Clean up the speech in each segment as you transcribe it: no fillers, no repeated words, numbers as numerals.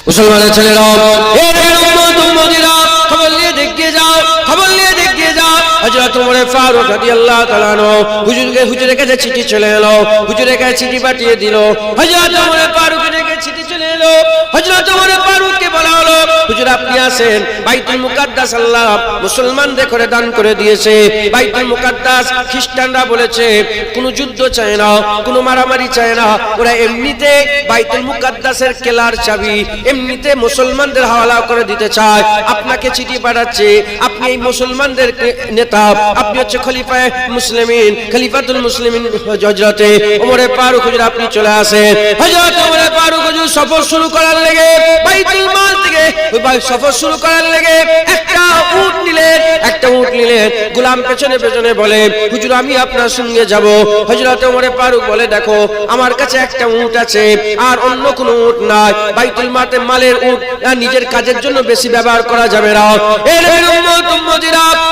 মুসলমানের ছেলেরা, খবর নিয়ে দেখিয়ে যাও, খবর নিয়ে দেখিয়ে যাও। হযরত ওমর ফারুক রাদিয়াল্লাহু তাআলা আনহু হুজুরের কাছে চিঠি চলে এলো, হুজুরের কাছে চিঠি পাঠিয়ে দিল। হযরত ওমর ফারুকের কাছে চিঠি চলে এলো। হযরত ওমর ফারুককে বলা হলো, হুজুর আপনি আসেন, বাইতুল মুকাদ্দাস আল্লাহ মুসলমানদের করে দান করে দিয়েছে। বাইতুল মুকাদ্দাস খ্রিস্টানরা বলেছে কোনো যুদ্ধ চায় না, কোনো মারামারি চায় না, ওরা এমনিতে বাইতুল মুকাদ্দাসের কেলার চাবি এমনিতে মুসলমানদের হাওয়ালা করে দিতে চায়। আপনাকে চিঠি পাঠাচ্ছে, আপনি এই মুসলমানদের নেতা, আপনি হচ্ছে খলিফায়ে মুসলিমিন, খলিফাতুল মুসলিমিন হযরতে ওমর ফারুক হুজুর আপনি চলে আসেন। হযরত ওমর ফারুক হুজুর সফর শুরু করার লেগে বাইতুল মাল থেকে সফর শুরু করার লেগে একটা উট নিলেন। গোলাম পেছনে পেছনে বলে, হুজুর আমি আপনার সঙ্গে যাব। হযরত ওমর ফারুক বলে, দেখো আমার কাছে একটা উট আছে আর অন্য কোনো উট নাই। বাইতুল মালের উট নিজের কাজের জন্য বেশি ব্যবহার করা যাবে না,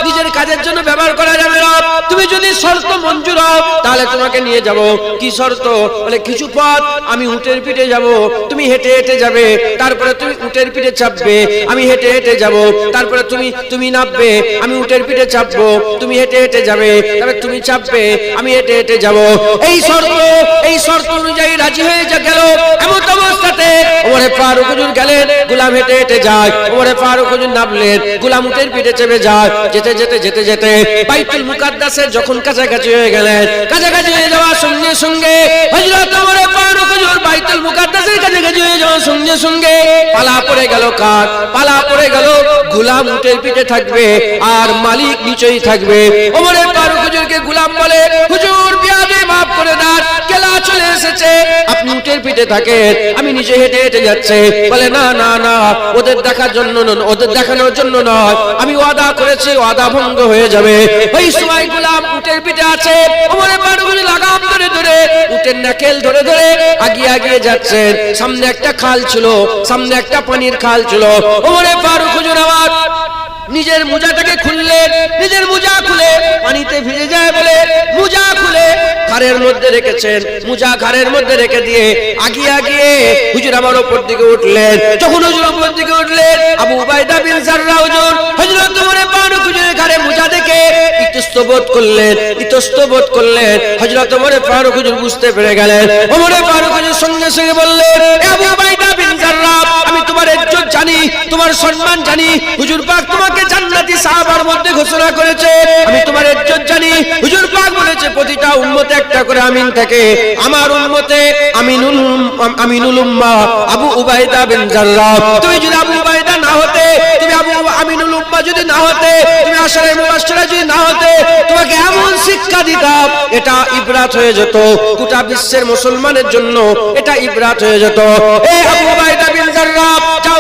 নিজের কাজের জন্য ব্যবহার করা যাবে না। তুমি যদি শর্ত মঞ্জুর হও তাহলে তোমাকে নিয়ে যাব। কি শর্ত? বলে কিছু পথ আমি উটের পিঠে যাব, তুমি হেঁটে হেঁটে যাবে, তারপরে তুমি উটের পিঠে চাপবে, আমি হেঁটে হেঁটে যাব, তারপরে তুমি নামবে, আমি উটের পিঠে চাপবো, তুমি হেঁটে হেঁটে যাবে, তারপরে তুমি চাপবে, আমি হেঁটে হেঁটে যাব। এই শর্ত অনুযায়ী রাজি হয়ে গেল। এমন অবস্থাতে ওমর ফারুক হুজুর গেলেন, গোলাম হেঁটে হেঁটে যায়, ওমর ফারুক হুজুর নামলেন, গোলাম উটের পিঠে চেপে যায়। যেতে যেতে বাইতুল মুকাদ্দাসের যখন কাছাকাছি হয়ে গেলেন, কাছাকাছি হয়ে যাওয়ার সঙ্গে সঙ্গে হযরত ওমর ফারুক হুজুর বাইতুল মুকাদ্দাসের কাছাকাছি হয়ে যাওয়ার সঙ্গে সঙ্গে পালা পড়ে গেল। কার পালা পড়ে গেল? গোলাম উটের পিঠে থাকবে আর মালিক নিচেই থাকবে। ওমর ফারুক হুজুরকে গোলাম বলে, হুজুর বিয়াদে মাফ করে দেন, কেলা চলে এসেছে, আপনি উটের পিঠে থাকেন, আমি নিচে হেঁটে হেঁটে যাচ্ছে। বলে না না না, ওদের দেখার জন্য নয়, ওদের দেখানোর জন্য নয়, আমি ওয়াদা করেছি, ওয়াদা ভঙ্গ হয়ে যাবে। ওই সময় গোলাম উটের পিঠে আছে, ওমর ফারুক হুজুর লাগাম ধরে ধরে উটের নাকেল ধরে ধরে আগিয়ে যাচ্ছেন। সামনে একটা খাল ছিল, সামনে একটা পানির খাল ছিল। ওমর ফারুক হুজুর আমার নিজের মোজাটাকে খুললেন, নিজের মোজা খুলে পানিতে ভিজে যায় বলে মোজা খুলে ঘাড়ের মধ্যে রেখেছেন। মোজা ঘাড়ের মধ্যে রেখে দিয়ে আগিয়ে হুজুর আমার উপর দিকে উঠলেন। যখন হুজুর উপর দিকে উঠলেন, আবু উবাইদা বিন জাররাহ হুজুর হযরত ওমর ফারুক হুজুরের ঘাড়ে মোজা দেখে ইতস্তবোধ করলেন। হযরত ওমর ফারুক হুজুর বুঝতে পেরে গেলেন। ওমর ফারুক হুজুর সঙ্গে সঙ্গে বললেন, আবু উবাইদা বিন জাররাহ, আমি তোমার ইজ্জত জানি, তোমার সম্মান জানি, হুজুর পাক তোমাকে জান্নাতি সাহাবার মধ্যে ঘোষণা করেছে, আমি তোমার ইজ্জত জানি। হুজুর পাক বলেছে প্রতিটা উম্মতে একটা করে আমিন থাকে, আমার উম্মতে আমিনুল উম্মাহ আবু উবাইদা বিন জাররাহ। তুমি যদি আবু উবাইদা না হতে, তুমি আবু আমিনুল উম্মাহ যদি না হতে, তুমি আশারে মুবাশশিরা যদি না হতে, তোমাকে এমন শিক্ষা দিতাম, এটা ইবরাত হয়ে যেত গোটা বিশ্বের মুসলমানের জন্য, এটা ইবরাত হয়ে যেত। এই আবু উবাইদা বিন জাররাহ, যাও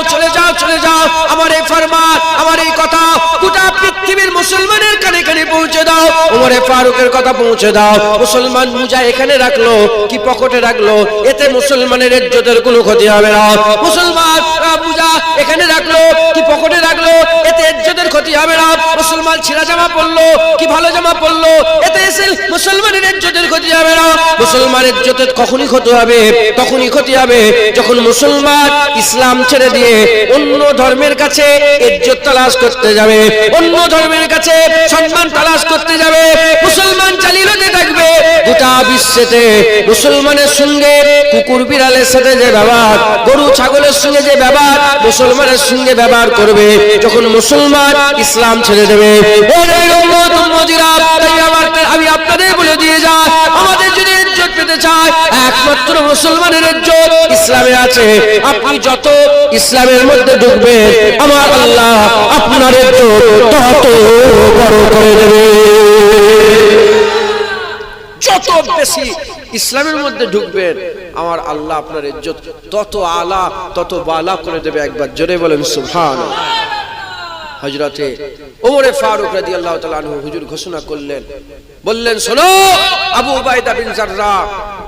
চলে যাও, আমার এই ফরমান, আমার এই কথা গোটা পৃথিবীর মুসলমানের কানে কানে পৌঁছে দাও। ওমর ফারুকের কথা পৌঁছে দাও। মুসলমান মুজা এখানে রাখলো কি পকেটে রাখলো, এতে মুসলমানের ইজ্জতের কোনো ক্ষতি হবে না। মুসলমান মুজা এখানে রাখলো কি পকেটে রাখলো, এতে ইজ্জতের ক্ষতি হবে না। মুসলমান ছিঁড়া জামা পরলো কি ভালো জামা পরলো, এতে মুসলমানের ইজ্জতের ক্ষতি হবে না। মুসলমানের ইজ্জতের কখনই ক্ষতি হবে, তখনই ক্ষতি হবে যখন মুসলমান ইসলাম ছেড়ে দিয়ে অন্য ধর্মের কাছে ইজ্জত তালাশ করতে যাবে, অন্য ধর্মের কাছে সম্মান তালাশ করতে যাবে। মুসলমান চালিয়ে থাকবে গোটা বিশ্বেতে মুসলমানের সঙ্গে কুকুর বিড়ালের সাথে যে ব্যবহার, গরু ছাগলের সঙ্গে যে ব্যবহার মুসলমানের সঙ্গে ব্যবহার করবে যখন মুসলমান ইসলাম ছেড়ে দেবে। আমি আপনাদের বলে দিয়ে যাই, আমাদের যদি ইজ্জত পেতে চায়, একমাত্র মুসলমানের ইজ্জত ইসলামে আছে। আপনি যত ইসলামের মধ্যে ঢুকবেন, আমার আল্লাহ আপনার ইজ্জত তত বড় করে দেবে। যত বেশি ইসলামের মধ্যে ঢুকবেন, আমার আল্লাহ আপনার ইজ্জত তত আলা তত বালা করে দেবে। একবার জোরে বলেন সুবহানাল্লাহ। হযরতে ওমর ফারুক রাদিয়াল্লাহু তাআলা আনহু হুজুর ঘোষণা করলেন, বললেন, শোনো আবু উবাইদা বিন জাররাহ,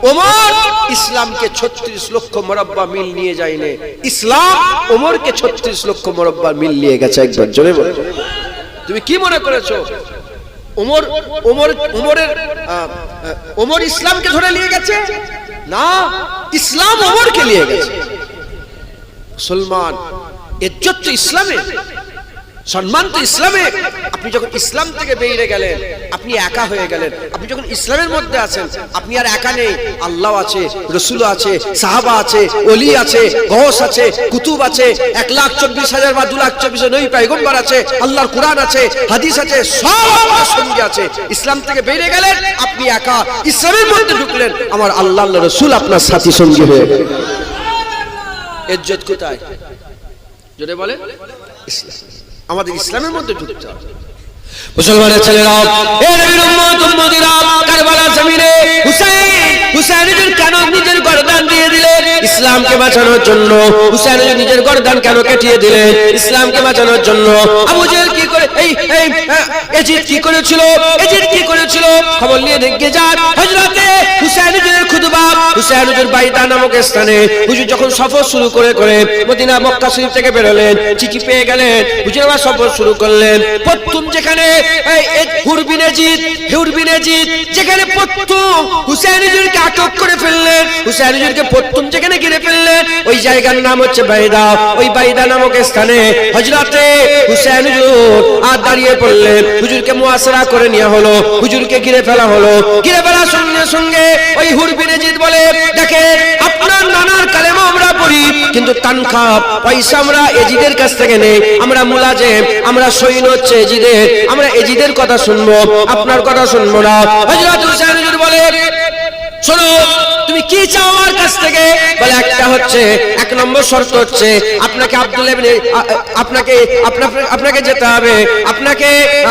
ওমর ইসলামকে 36 লক্ষ মুরাব্বা মিল নিয়ে যায়নি, ইসলাম ওমরকে 36 লক্ষ মুরাব্বা মিল নিয়ে গেছে। একবার জোরে বলো। তুমি কি মনে করেছো ওমর ইসলামকে ধরে নিয়ে গেছে? না, ইসলাম ওমরকে নিয়ে গেছে। মুসলমান, ইজ্জত তো ইসলামে, সম্মান তো ইসলামে। আপনি যখন ইসলাম থেকে বেরিয়ে গেলেন আপনি একা হয়ে গেলেন। আপনি যখন ইসলামের মধ্যে আছেন আপনি আর একা নেই, আল্লাহ আছে, রসুল আছে, সাহাবা আছে, ওলি আছে, গৌস আছে, কুতুব আছে, 1,24,000 বা 2,24,000 নবী পয়গম্বর আছে, আল্লাহর কোরআন আছে, হাদিস আছে, সব আপনার সঙ্গে আছে। ইসলাম থেকে বেরিয়ে গেলেন আপনি একা, ইসলামের মধ্যে ঢুকলেন আমার আল্লাহ রসুল আপনার সাথী সঙ্গী হয়ে গেলেন। ইজ্জত কোথায়? যদি বলেন ইসলাম, আমাদের ইসলামের মধ্যে ঢুকতে হবে। মুসলমানের ছেলেরা, এ নবীর উম্মত উম্মতিরা, কারবালার জমিনে হুসাইন কেন নিজের গর্দান দিয়ে দিলেন? ইসলামকে বাঁচানোর জন্য। হুসাইন নিজের গর্দান কেন কেটে দিলেন? ইসলামকে বাঁচানোর জন্য। আবু জেহেল কি করে, এজিদ কি করেছিল? এজিদ কি করেছিল? খবর নিয়ে দেখে যান হযরতে হুসাইনের খুতবা। হুসাইন বাইদা নামক স্থানে হুজুর যখন সফর শুরু করে মদিনা মক্কা শরীফ থেকে বের হলেন, চিঠি পেয়ে গেলেন, হুজুর আবার সফর শুরু করলেন। প্রথম যেখানে হুরবিন এজিদ যেখানে প্রথম হুসাইন হুজুরকে আটক করে ফেললেন, হুসাইন হুজুরকে প্রথম যেখানে ঘিরে ফেললেন ওই জায়গার নাম হচ্ছে বাইদা। ওই বাইদা নামক স্থানে হযরতে হুসাইন হুজুর আর দাঁড়িয়ে পড়লেন। হুজুরকে মুআশারা করে নেওয়া হলো, হুজুরকে ঘিরে ফেলা হলো। ঘিরে ফেলার সঙ্গে সঙ্গে ওই হুরবিন এজিদ বলে, দেখেন আপনার নানার কালেমা আমরা পড়ি কিন্তু তানখা পয়সা আমরা এজিদের কাছ থেকে নেই, আমরা মুলাজেম, আমরা সৈন্য হচ্ছে এজিদের, আমরা এজিদের কথা শুনবো, আপনার কথা শুনবো না। হযরত হুসাইন হুজুর বলে, শোনো তুমি কি চাও আমার কাছ থেকে? বলে একটা হচ্ছে, 1 নম্বর শর্ত হচ্ছে আপনাকে আব্দুল্লাহ ইবনে আপনাকে যেতে হবে, আপনাকে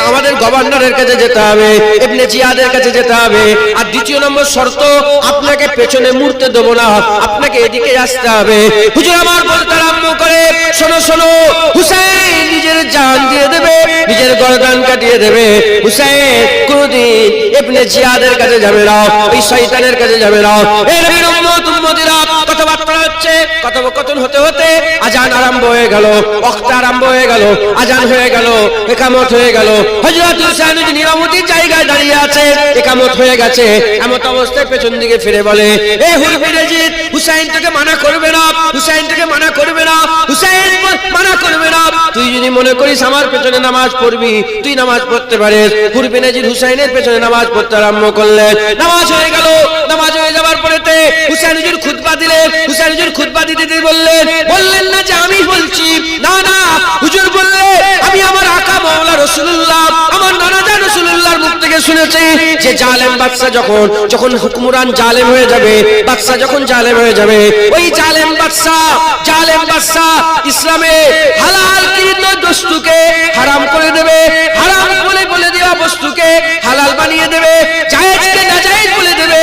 আমাদের গভর্নরের কাছে যেতে হবে, ইবনে জিয়াদের কাছে যেতে হবে। আর 2 নম্বর শর্ত আপনাকে পেছনে মুড়তে দেব না, আপনাকে এদিকে আসতে হবে। হুজুর আমার বলতে আরম্ভ করে, শোনো শোনো, হুসাইন নিজের জান দিয়ে দেবে, নিজের গর্দান কাটিয়ে দেবে। হুসাইন কোনদিন ইবনে জিয়াদের কাছে যাবে না, ওই শয়তানের কাছে যাবে না। এই নবীর উম্মত উম্মতিরা কথাবার্তা হচ্ছে, কথোপকথন হতে হতে আজান আরম্ভ হয়ে গেল, ওয়াক্ত আরম্ভ হয়ে গেল, আজান হয়ে গেল, ইকামত হয়ে গেল। হযরত হুসাইন নিরামতির জায়গায় দাঁড়িয়ে আছে, ইকামত হয়ে গেছে। এমত অবস্থায় পেছন দিকে ফিরে বলে, এ হুরবিন এজিদ, হুসাইন তোকে মানা করবে না, হুসাইন তোকে মানা করবে না, হুসাইন মানা করবে না। তুই যদি মনে করিস আমার পেছনে নামাজ পড়বি, তুই নামাজ পড়তে পারিস। হুরবিন এজিদ হুসাইনের পেছনে নামাজ পড়তে আরম্ভ করলেন। নামাজ হয়ে গেল। নামাজ হয়ে যাওয়ার পরেতে হুসাইন হুজুর খুতবা দিলেন। হুসাইন হুজুর খুতবা দিতে বললেন না যে আমি বলছি, না না, হুজুর বললেন আমি আমার আকা মাওলা রাসূলুল্লাহ, আমার নানা জান রাসূলুল্লাহর মুখ থেকে শুনেছি যে জালেম বাদশা যখন হুকমরান জালেম হয়ে যাবে, বাদশা যখন জালেম হয়ে যাবে, ওই জালেম বাদশা ইসলামে হালালকৃত বস্তুকে হারাম করে দেবে, হারাম বলে দেওয়া বস্তুকে হালাল বানিয়ে দেবে, জায়েজকে নাজায়েজ বলে দেবে,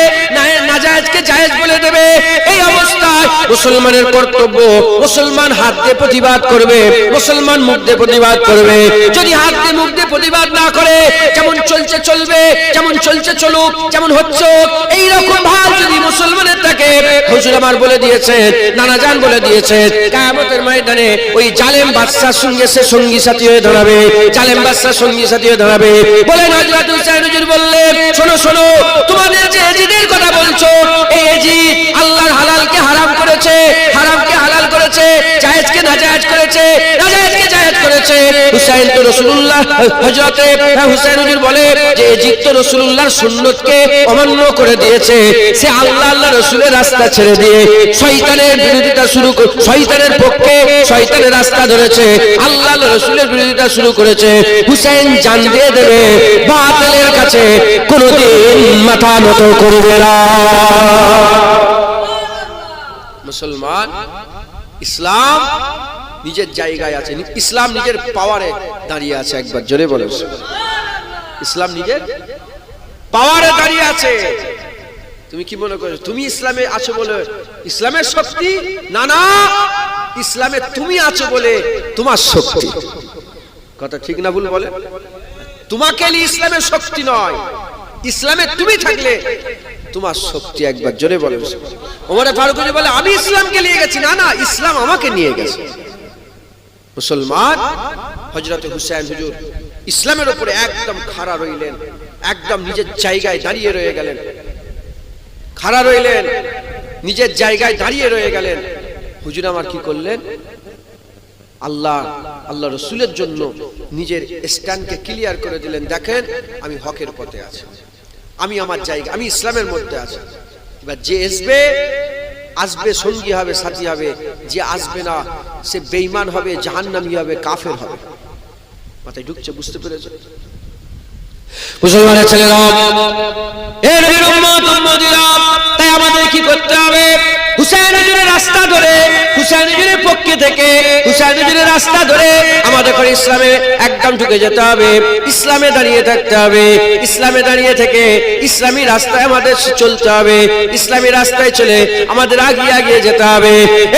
নাজায়েজকে জায়েজ বলে দেবে। এই অবস্থায় মুসলমানের কর্তব্য, মুসলমান হাত দিয়ে প্রতিবাদ করবে, মুসলমান মুখ দিয়ে প্রতিবাদ করবে। যদি হাত দিয়ে মুখ দিয়ে প্রতিবাদ না করে, যেমন চলছে চলবে, যেমন চলছে চলুক, যেমন হচ্ছে এই রকম ভাব যদি মুসলমানের থাকে, হুজুর আমার বলে দিয়েছেন, নানা জান বলে দিয়েছেন, কিয়ামতের ময়দানে ওই জালেম বাদশার সঙ্গে সে সঙ্গী সাথী হয়ে দাঁড়াবে, জালেম বাদশার সঙ্গী সাথী হয়ে দাঁড়াবে। বলেন হযরত হুসাইন হুজুর বললেন, শোনো শোনো, তোমাদের যে এজিদের কথা বলছো, এই এজিদ আল্লাহর হালালকে হারাম করেছে, হারামকে হালাল করেছে, জায়েজকে নাজায়েজ করেছে, নাজায়েজকে জায়েজ করেছে। হুসাইন তো রাসূলুল্লাহ, হযরতে হুসাইন হুজুর বলে যে এজিদ তো রাসূলুল্লাহর সুন্নতকে অমান্য করে দিয়েছে, সে আল্লাহ রাসূলের রাস্তা ছেড়ে দিয়ে শয়তানের বিরোধিতা শুরু করে, শয়তানের পক্ষে শয়তানের রাস্তা ধরেছে, আল্লাহ রাসূলের বিরোধিতা শুরু করেছে। হুসাইন জান দিয়ে দেবে, বাতিলের কাছে কোনোদিন মাথা নত করবে না। মুসলমান, ইসলাম নিজের জায়গায় আছে, ইসলাম নিজের পাওয়ারে দাঁড়িয়ে আছে। একবার জোরে বলেন, ইসলাম নিজের পাওয়ারে দাঁড়িয়ে আছে। তুমি কি মনে করো তুমি ইসলামে আছো বলে ইসলামের শক্তি? না না, ইসলামে তুমি আছো বলে তোমার শক্তি। কথা ঠিক না ভুল বলে? তোমাকে নিয়ে ইসলামের শক্তি নয়, ইসলামে তুমি থাকলে তোমার শক্তি। একবার জোরে বলেন। ওমর ফারুক বলে আমি ইসলামকে নিয়ে গেছি, না না, ইসলাম আমাকে নিয়ে গেছে। মুসলমান, হযরত হুসাইন হুজুর ইসলামের উপরে একদম খাড়া রইলেন, একদম নিজের জায়গায় দাঁড়িয়ে রয়ে গেলেন, খাড়া রইলেন, নিজের জায়গায় দাঁড়িয়ে রয়ে গেলেন। হুজুর আমার কি করলেন, আল্লাহ রসুলের জন্য নিজের স্ট্যান্ডকে ক্লিয়ার করে দিলেন, দেখেন আমি হকের পথে আছি, আমি আমার জায়গা, আমি ইসলামের মধ্যে আছি। এবার যে আসবে সঙ্গী হবে, সাথী হবে, যে আসবে না সে বেঈমান হবে, জাহান্নামী হবে, কাফের হবে। মাথায় ঢুকছে, বুঝতে পেরেছে? মুসলমানের ছেলেরা, এ নবীর উম্মত উম্মতিরা, তাই আমাদের কি করতে হবে? হুসাইন হুজুরের রাস্তা ধরে, হুসাইন হুজুরের পক্ষে থেকে, হুসাইন হুজুরের রাস্তা ধরে আমাদের করে ইসলামে একদম ঢুকে যেতে হবে, ইসলামে দাঁড়িয়ে থাকতে হবে, ইসলামে দাঁড়িয়ে থেকে ইসলামী রাস্তায় আমাদের চলতে হবে, ইসলামী রাস্তায় চলে আমাদের আগিয়ে যেতে হবে।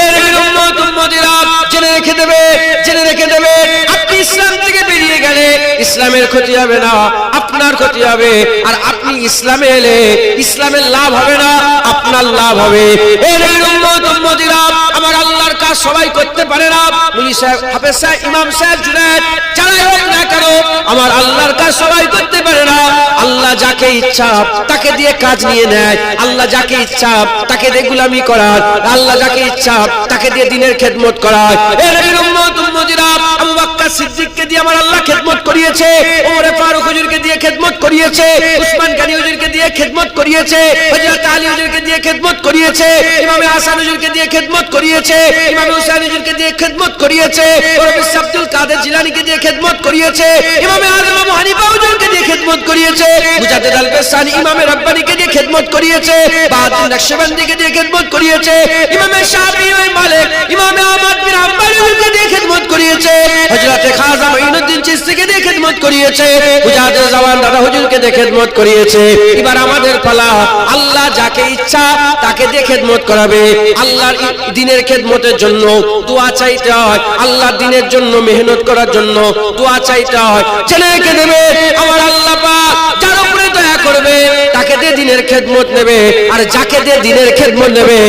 এর উম্মত উম্মতিরা, জেনে রেখে দেবে, জেনে রেখে দেবে, আপনি ইসলাম থেকে বেরিয়ে গেলে ইসলামের ক্ষতি হবে না, আপনার ক্ষতি হবে। আর আপনি ইসলামে এলে ইসলামের লাভ হবে না, আপনার লাভ হবে। এর উম্মত উম্মতিরা, আমার আল্লাহর কাজ সবাই করতে পারে না। মুফতি সাহেব, হাফেজ সাহেব, ইমাম সাহেব, জুনায়েদ, যারাই হোক না কেন, আমার আল্লাহর কাজ সবাই করতে পারে না। আল্লাহ যাকে ইচ্ছা তাকে দিয়ে কাজ নিয়ে নেয়, আল্লাহ যাকে ইচ্ছা তাকে দিয়ে গোলামি করায়, আল্লাহ যাকে ইচ্ছা তাকে দিয়ে দ্বীনের খেদমত করায়। এর উম্মত উম্মতিরা, আবু বকর সিদ্দিককে দিয়ে আমার আল্লাহ খেদমত করিয়েছে, ওমর ফারুক হুজুরকে দিয়ে খেদমত করিয়েছে, উসমান গনি হুজুরকে দিয়ে খেদমত করিয়েছে, হযরত আলী হুজুরকে দিয়ে খেদমত করিয়েছে, ইমাম হাসান হুজুরকে দিয়ে খেদমত করিয়েছে, ইমাম হুসাইন হুজুরকে দিয়ে খেদমত করিয়েছে, প্রফেসর আব্দুল কাদের জিলানীকে দিয়ে খেদমত করিয়েছে, ইমাম আযম আবু হানিফা হুজুরকে দিয়ে খেদমত করিয়েছে, মুজাদ্দিদ আল-বাসানি ইমাম রাব্বানীকে দিয়ে খেদমত করিয়েছে, বাহাদুর নকশবন্দিকে দিয়ে খেদমত করিয়েছে, ইমাম শাফিঈ, ইমাম মালিক, ইমাম আহমদ বিন হাম্বল হুজুরকে দিয়ে খেদমত করিয়েছে, হযরত খাজা মুঈনুদ্দিন চিশতিকে দিয়ে খেদমত করিয়েছে, মুজাদ্দিদ জামান দাদা হুজুরকে দিয়ে খেদমত করিয়েছে। এবার আমাদের পালা, আল্লাহ যাকে ইচ্ছা তাকে দিয়ে খেদমত করাবে। আল্লাহর দ্বীনের খেদমতের জন্য দোয়া চাইতে হয়, আল্লাহর দ্বীনের জন্য মেহনত করার জন্য দোয়া চাইতে হয়। জেনে রেখে দেবে, আমার আল্লাহ পাক যার উপরে দয়া করবে তাকে দিয়ে দ্বীনের খেদমত নেবে, আর যাকে দিয়ে দ্বীনের খেদমত নেবে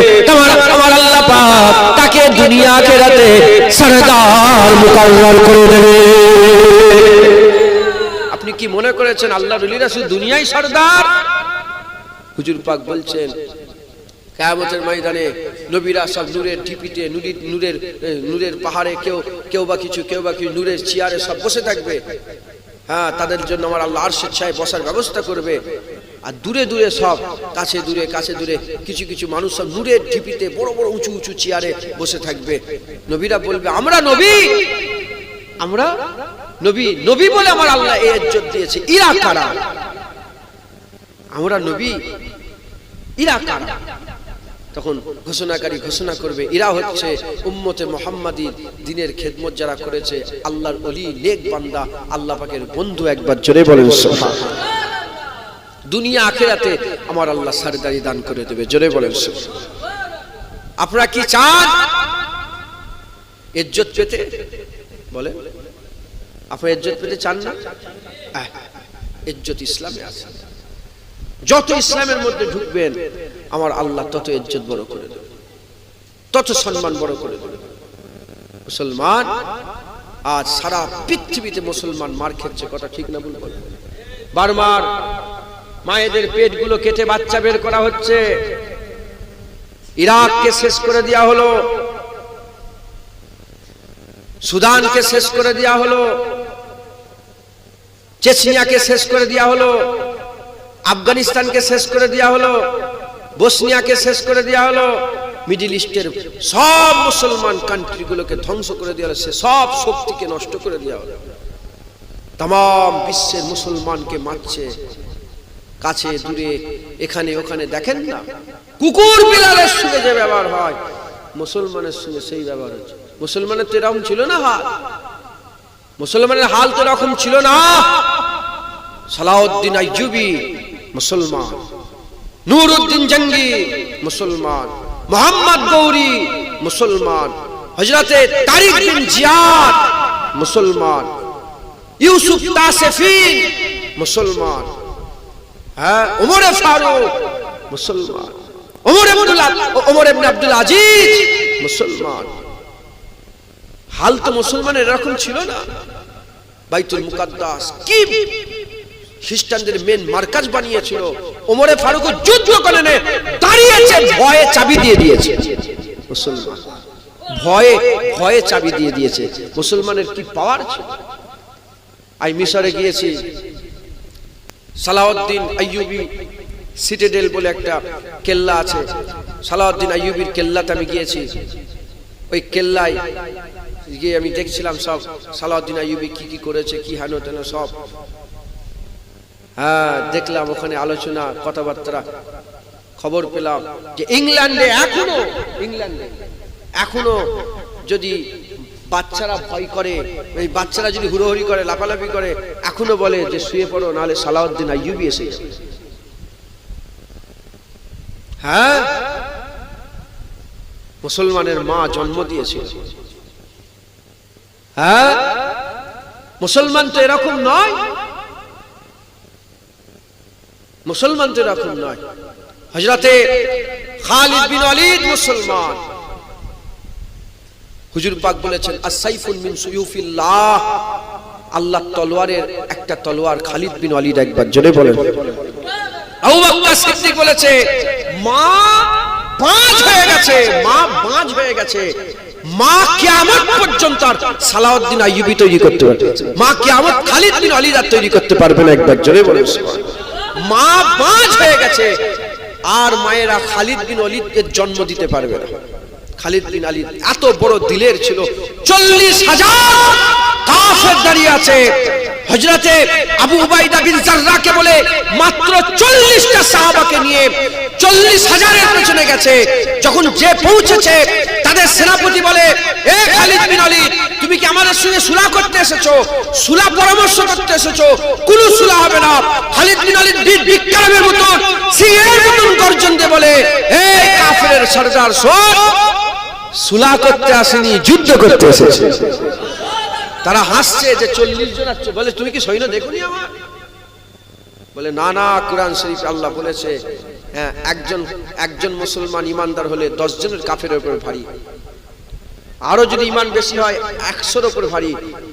আমার আল্লাহ পাক তাকে দুনিয়া আখিরাতে সরদার মুকাররর করে দেবে। আপনি কি মনে করেছেন আল্লাহর ওলিরা শুধু দুনিয়ায় সরদার? হুজুর পাক বলছেন, কিয়ামতের ময়দানে নবীরা সব নূরের ঢিপিতে, নূরের পাহাড়ে, কেউ বা কিছু নূরের চেয়ারে সব বসে থাকবে। হ্যাঁ, তাদের জন্য আমার আল্লাহ আরশের ছায়ায় বসার ব্যবস্থা করবে। আর দূরে দূরে সব, কাছে দূরে কিছু মানুষ সব নূরের ঢিপিতে বড় বড় উঁচু চেয়ারে বসে থাকবে। নবীরা বলবে, আমরা নবী, আমরা নবী বলে আমার আল্লাহ এই ইজ্জত দিয়েছে। ইরা কারা? আমরা নবী, ইরা কারা? তখন ঘোষণাকারী ঘোষণা করবে, ইরা হচ্ছে উম্মতে মুহাম্মাদীর দ্বীনের খেদমত যারা করেছে, আল্লাহর ওলি, নেক বান্দা, আল্লাহ পাকের বন্ধু। একবার জোরে বলেন সুবহানাল্লাহ। দুনিয়া আখিরাতে আমার আল্লাহ সরদারি দান করে দেবে। জোরে বলেন সুবহানাল্লাহ। আপনারা কি চান ইজ্জত পেতে? বলে, আপনারা ইজ্জত পেতে চান না? ইজ্জত ইসলামে আছে। যত ইসলামের মধ্যে ঢুকবেন আমার আল্লাহ তত ইজ্জত বড় করে দেবে, তত সম্মান বড় করে দেবে। মুসলমান আজ সারা পৃথিবীতে মুসলমান মার খেচ্ছে, কথা ঠিক না ভুল বলেন? বারবার মায়েদের পেটগুলো কেটে বাচ্চা বের করা হচ্ছে। ইরাককে শেষ করে দেওয়া হলো, সুদানকে শেষ করে দেওয়া হলো, চেচনিয়াকে শেষ করে দেওয়া হলো, আফগানিস্তানকে শেষ করে দেওয়া হলো, বসনিয়াকে শেষ করে দেওয়া হলো, মিডল ইস্টের সব মুসলমান কান্ট্রিগুলোকে ধ্বংস করে দেওয়া হলো, সব শক্তিকে নষ্ট করে দেওয়া হলো। তাম বিশ্বের মুসলমানকে মারছে, কাছে দূরে, এখানে ওখানে। দেখেন না, কুকুর বিড়ালের সঙ্গে যে ব্যবহার হয়, মুসলমানের সঙ্গে সেই ব্যবহার হচ্ছে। মুসলমানের তো এরকম ছিল না হাল, মুসলমানের হাল তো এরকম ছিল না। সালাউদ্দিন আইয়ুবী মুসলমান, নুরউদ্দিন জঙ্গি মুসলমান, মোহাম্মদ গৌরী মুসলমান, হযরতে তারিক বিন জিয়াদ মুসলমান, ইউসুফ তাসেফিন মুসলমান, হ্যাঁ, ওমর ফারুক মুসলমান, ওমর ইবনে আব্দুল আজিজ মুসলমান। হাল তো মুসলমানের এরকম ছিল না। বাইতুল মুকাদ্দাস কি খ্রিস্টানদের মেন মার্কাজ বানিয়েছিল। ওমরে ফারুক যুদ্ধ করে দাঁড়িয়েছে, ভয়ে চাবি দিয়ে দিয়েছে মুসলমান। ভয়ে ভয়ে চাবি দিয়ে দিয়েছে। মুসলমানের কি পাওয়ার ছিল। আমি মিশরে গিয়েছি, সালাউদ্দিন আইয়ুবী সিটাডেল বলে একটা কেল্লা আছে, সালাউদ্দিন আইয়ুবীর কেল্লাতে আমি গিয়েছি। ওই কেল্লায় গিয়ে আমি দেখছিলাম সব সালাউদ্দিন আইয়ুবী কি কি করেছে, কি হেন তেন সব। হ্যাঁ, দেখলাম ওখানে আলোচনা, কথাবার্তা, খবর পেলাম যে ইংল্যান্ডে এখনো যদি বাচ্চারা ভয় করে, এই বাচ্চারা যদি হুড়োহুড়ি করে, লাফালাফি করে, এখনো বলে যে শুয়ে পড়ো, নাহলে সালাউদ্দিন আইয়ুবী এসে যাবে। হ্যাঁ, মুসলমানের মা জন্ম দিয়েছিল। হ্যাঁ, মুসলমান তো এরকম নয়, মুসলমান তো এরকম নয়। হযরতে খালিদ বিন ওয়ালিদ মুসলমান। হুজুর পাক বলেছেন আস-সাইফুন মিন সুয়ুফিল্লাহ, আল্লাহর তলোয়ারের একটা তলোয়ার খালিদ বিন ওয়ালিদ। একবার জোরে বলেন। আবু বকর সিদ্দিক বলেছে মা বাজ হয়ে গেছে, মা বাজ হয়ে গেছে, মা কিয়ামত পর্যন্ত আর সালাউদ্দিন আইয়ুবী তৈরি করতে পারবে, মা কিয়ামত খালিদ বিন ওয়ালিদ আর তৈরি করতে পারবে না। একবার জোরে বলেন। মা বাজ হয়ে গেছে আর মায়েরা খালিদ বিন ওয়ালিদ এর জন্ম দিতে পারবে না। খালিদ বিন ওয়ালিদ এত বড় দিলের ছিল। 40,000 কাফের দাঁড়িয়ে আছে। হযরতে আবু উবাইদা বিন জাররাহকে বলে মাত্র 40টা সাহাবাকে নিয়ে 40,000-এর পেছনে গেছে। যখন যে পৌঁছেছে তাদের সেনাপতি বলে, এ খালিদ বিন ওয়ালিদ, তুমি কি আমাদের সঙ্গে সুলহ করতে এসেছো, সুলহ পরামর্শ করতে এসেছো? কোনো সুলহ হবে না। খালিদ বিন ওয়ালিদ বিক্রমের মতো সিংহের মতো গর্জন দিয়ে বলে, হে কাফেরের সরদার, শোন, সুলহ করতে আসেনি, যুদ্ধ করতে এসেছে। তারা হাসছে যে 40 জন আসছে। বলে তুমি কি সৈন্য দেখোনি আমার? বলে না না, কুরআন শরীফে আল্লাহ বলেছে হ্যাঁ, একজন মুসলমান ইমানদার হলে 10 জনের কাফেরের উপর ভারী, আরো যদি ইমান বেশি হয় 100-এর উপর ভারী।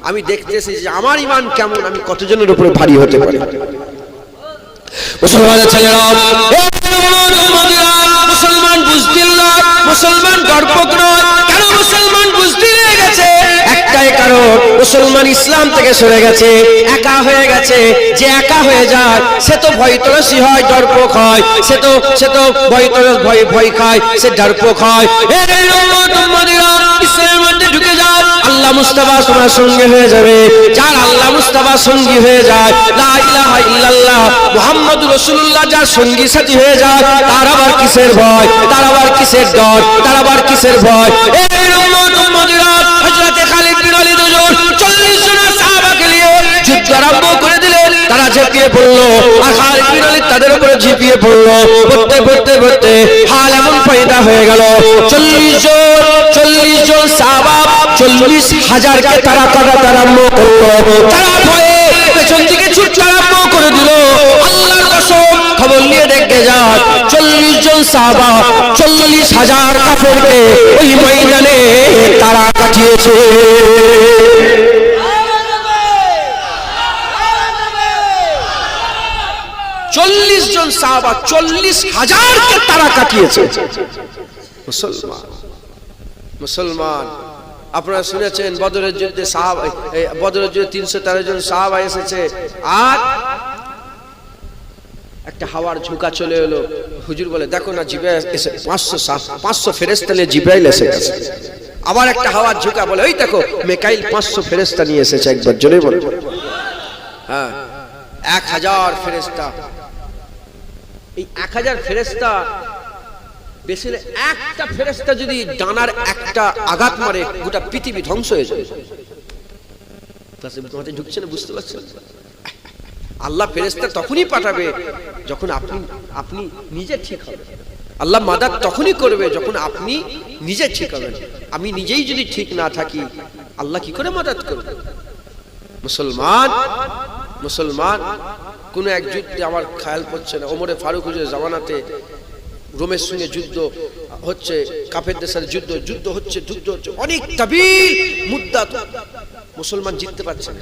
আমি দেখতেছি যে আমার ইমান কেমন, আমি কতজনের উপর ভারী হতে পারি। মুসলমানের ছেলেরা, মুসলমান বুঝদিল না, মুসলমান ডরপক নয়। কেন মুসলমান বুঝদিল হয়ে গেছে? একটাই কারণ, মুসলমান ইসলাম থেকে সরে গেছে, একা হয়ে গেছে। যে একা হয়ে যায় সে তো ভয়তরসী হয়, ডরপক হয়। সে তো ভয় খায়, সে ডরপক হয়। ইসলামের মধ্যে ঢুকে যাও, আল্লাহ মুস্তাফা তোমার সঙ্গে হয়ে যাবে। যার আল্লাহ মুস্তাফা সঙ্গী হয়ে যায়, লা ইলাহা ইল্লাল্লাহ মুহাম্মাদুর রাসূলুল্লাহ যার সঙ্গী সাথী হয়ে যায়, তার আবার কিসের ভয়, তার আবার কিসের ডর, তার আবার কিসের ভয়? এই উম্মতেরা হযরতে খালিদ বিন ওয়ালিদ 40 জন সাহাবাকে নিয়ে যুদ্ধ আরম্ভ করে দিলেন। তারা ঝাঁপিয়ে পড়লো আর খালিদ বিন ওয়ালিদ তাদের উপরে ঝাঁপিয়ে পড়লো। পড়তে হাল এমন পয়দা হয়ে গেল, 40 জন সাহাবা 40,000-কে তারা কাটাতে আরম্ভ করলো। তারা ভয়ে পেছন দিকে ছুটতে আরম্ভ করে দিল। আল্লাহর কসম, খবর নিয়ে দেখে যান 40 জন সাহাবা 40,000 কাফেরকে ওই ময়দানে তারা কাটিয়েছে। 40 জন সাহাবা 40,000-কে তারা কাটিয়েছে। মুসলমান আপনারা শুনেছেন বদরের যুদ্ধে বদরের যুদ্ধে 313 জন সাহাবা এসেছে। আর একটা হাওয়ার ঝোঁকা চলে এলো। হুজুর বলে, দেখো না জিবরাইল এসে 500 ফেরেশতা নিয়ে জিবরাইল এসে গেছে। আবার একটা হাওয়ার ঝোঁকা, বলে ওই দেখো মিকাইল 500 ফেরেশতা নিয়ে এসেছে। একবার জোরে বলে। হ্যাঁ, 1000 ফেরেশতা। এই 1000 ফেরেশতা বেশি, একটা ফেরেশতা যদি ডানার একটা আঘাত মারে গোটা পৃথিবী ধ্বংস হয়ে যাবে। তোমাদের ঢুকছে না, বুঝতে পারছেন? আল্লাহ ফেরেশতা তখনই পাঠাবে যখন আপনি নিজে ঠিক হবে। আল্লাহ মাদাদ তখনই করবে যখন আপনি নিজে ঠিক হবেন। আমি নিজেই যদি ঠিক না থাকি, আল্লাহ কি করে মাদাদ করবে? মুসলমান কোন এক যুদ্ধে, আমার খেয়াল পড়ছে না, ওমরে ফারুক হুজুরের জামানাতে রোমের সঙ্গে যুদ্ধ হচ্ছে, কাফেরদের সাথে যুদ্ধ হচ্ছে, অনেক তাবিল মুদ্দাত মুসলমান জিততে পারছে না।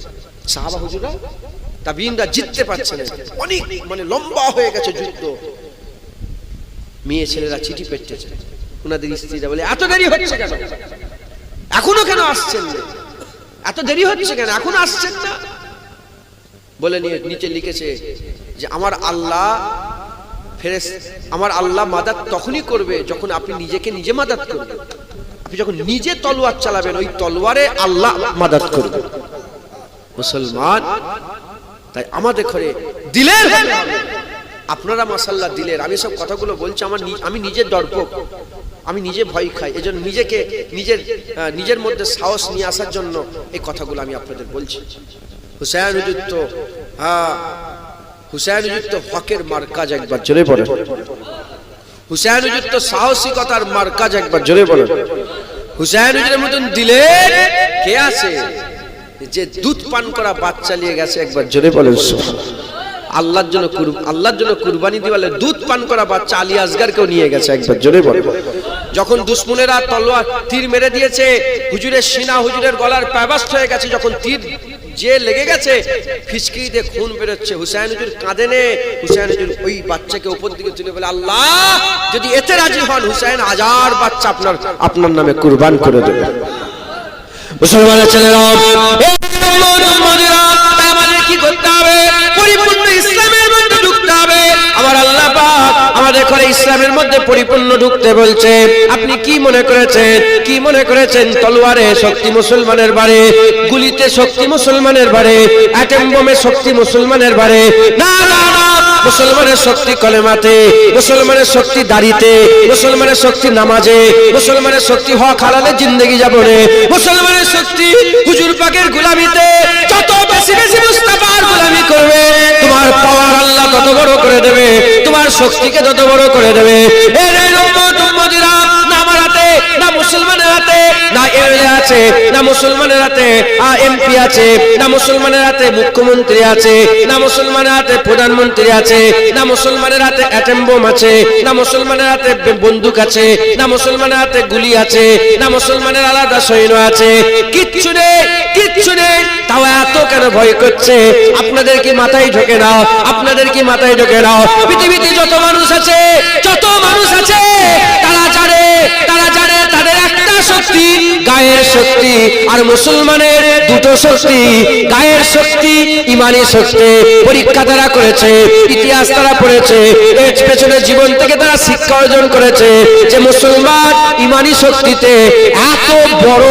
সাহাবা হুজুররা, তাবিনরা জিততে পারছে না, অনেক লম্বা হয়ে গেছে যুদ্ধ। মেয়ে ছেলেরা চিঠি পেটেছে, ওনাদের স্ত্রীরা বলে, এত দেরি হচ্ছে কেন? এখনো কেন আসছেন না? এত দেরি হচ্ছে কেন, এখনো আসছেন না? বলে নিয়ে নিচে লিখেছে যে আমার আল্লাহ মাদাত তখনই করবে যখন আপনি নিজেকে নিজে মাদাত করবেন। আপনি যখন নিজে তলোয়ার চালাবেন, ওই তলোয়ারে আল্লাহ মাদাত করবে। মুসলমান, তাই আমাদের ঘরে দিলের হবে। আপনারা মাশাআল্লাহ দিলের। আমি সব কথাগুলো বলছি, আমি নিজের ডরপোক, আমি নিজে ভয় খাই। এজন্য নিজেকে নিজের মধ্যে সাহস নিয়ে আসার জন্য এই কথাগুলো আমি আপনাদের বলছি। হুসায়নযুক্ত হকের মার্কাজ একবার জোরে বলেন। হুসায়নযুক্ত সাহসিকতার মার্কাজ একবার জোরে বলেন। হুসায়নযুক্তের মতন দিলের কে আছে যে দুধ পান করা বাচ্চা নিয়ে গেছে? একবার জোরে বলেন। আল্লাহর জন্য কুরবানি দিওয়ালে দুধ পান করা বাচ্চা আলী আসগারকেও নিয়ে গেছে। একবার জোরে বলেন। যখন দুশমনেরা তলোয়ার তীর মেরে দিয়েছে, হুজুরের সিনা, হুজুরের গলার প্যাবাস্ট হয়ে গেছে, যখন তীর যে লেগে গেছে, ফিসকিতে খুন বেরোচ্ছে, হুসাইন হুজুর কাঁদেনে। হুসাইন হুজুর ওই বাচ্চাকে উপর দিকে তুলে বলে, আল্লাহ যদি এতে রাজি হন, হুসাইন 1000 বাচ্চা আপনার নামে কুরবান করে দেবে। মুসলমানের ছেলেরা, আমাদের কি করতে হবে? পরিপূর্ণ ইসলামের মধ্যে ঢুকতে হবে। আমার আল্লাহ পাক আমাদের ঘরে ইসলামের মধ্যে পরিপূর্ণ ঢুকতে বলছে। আপনি কি মনে করেছেন তলোয়ারে শক্তি মুসলমানের বাড়ে, গুলিতে শক্তি মুসলমানের বাড়ে, অ্যাটম বোমে শক্তি মুসলমানের বাড়ে? না না না, মুসলমানের শক্তি কলেমাতে, মুসলমানের শক্তি দাড়িতে, মুসলমানের শক্তি নামাজে, মুসলমানের শক্তি হক হালালে জিন্দেগি যাপনে, মুসলমানের শক্তি হুজুর পাকের গোলামিতে। যত বেশি বেশি মুস্তাফার গোলামি করবে, তোমার পাওয়ার আল্লাহ তত বড় করে দেবে, তোমার শক্তিকে তত বড় করে দেবে। না আমার হাতে, না মুসলমানের হাতে, না এমএলএ আছে, না মুসলমানের হাতে এমপি আছে, না মুসলমানের হাতে মুখ্যমন্ত্রী আছে, না মুসলমানের হাতে প্রধানমন্ত্রী আছে, না মুসলমানের হাতে অ্যাটম বোম আছে, না মুসলমানের হাতে বন্দুক আছে, না মুসলমানের হাতে গুলি আছে, না মুসলমানের আলাদা সৈন্য আছে। কিচ্ছু নেই, কিচ্ছু নেই। তাও এত কেন ভয় করছে? আপনাদের কি মাথায় ঢোকে না? আপনাদের কি মাথায় ঢোকে না? পৃথিবীতে যত মানুষ আছে তারা জানে তাদের একটা শক্তি গায়ের শক্তি, আর মুসলমানের দুটো শক্তি, গায়ের শক্তি, ইমানি শক্তি। পরীক্ষা তারা করেছে, ইতিহাস তারা পড়েছে, এর পেছনে জীবন থেকে তারা শিক্ষা অর্জন করেছে যে মুসলমান ইমানি শক্তিতে এত বড়,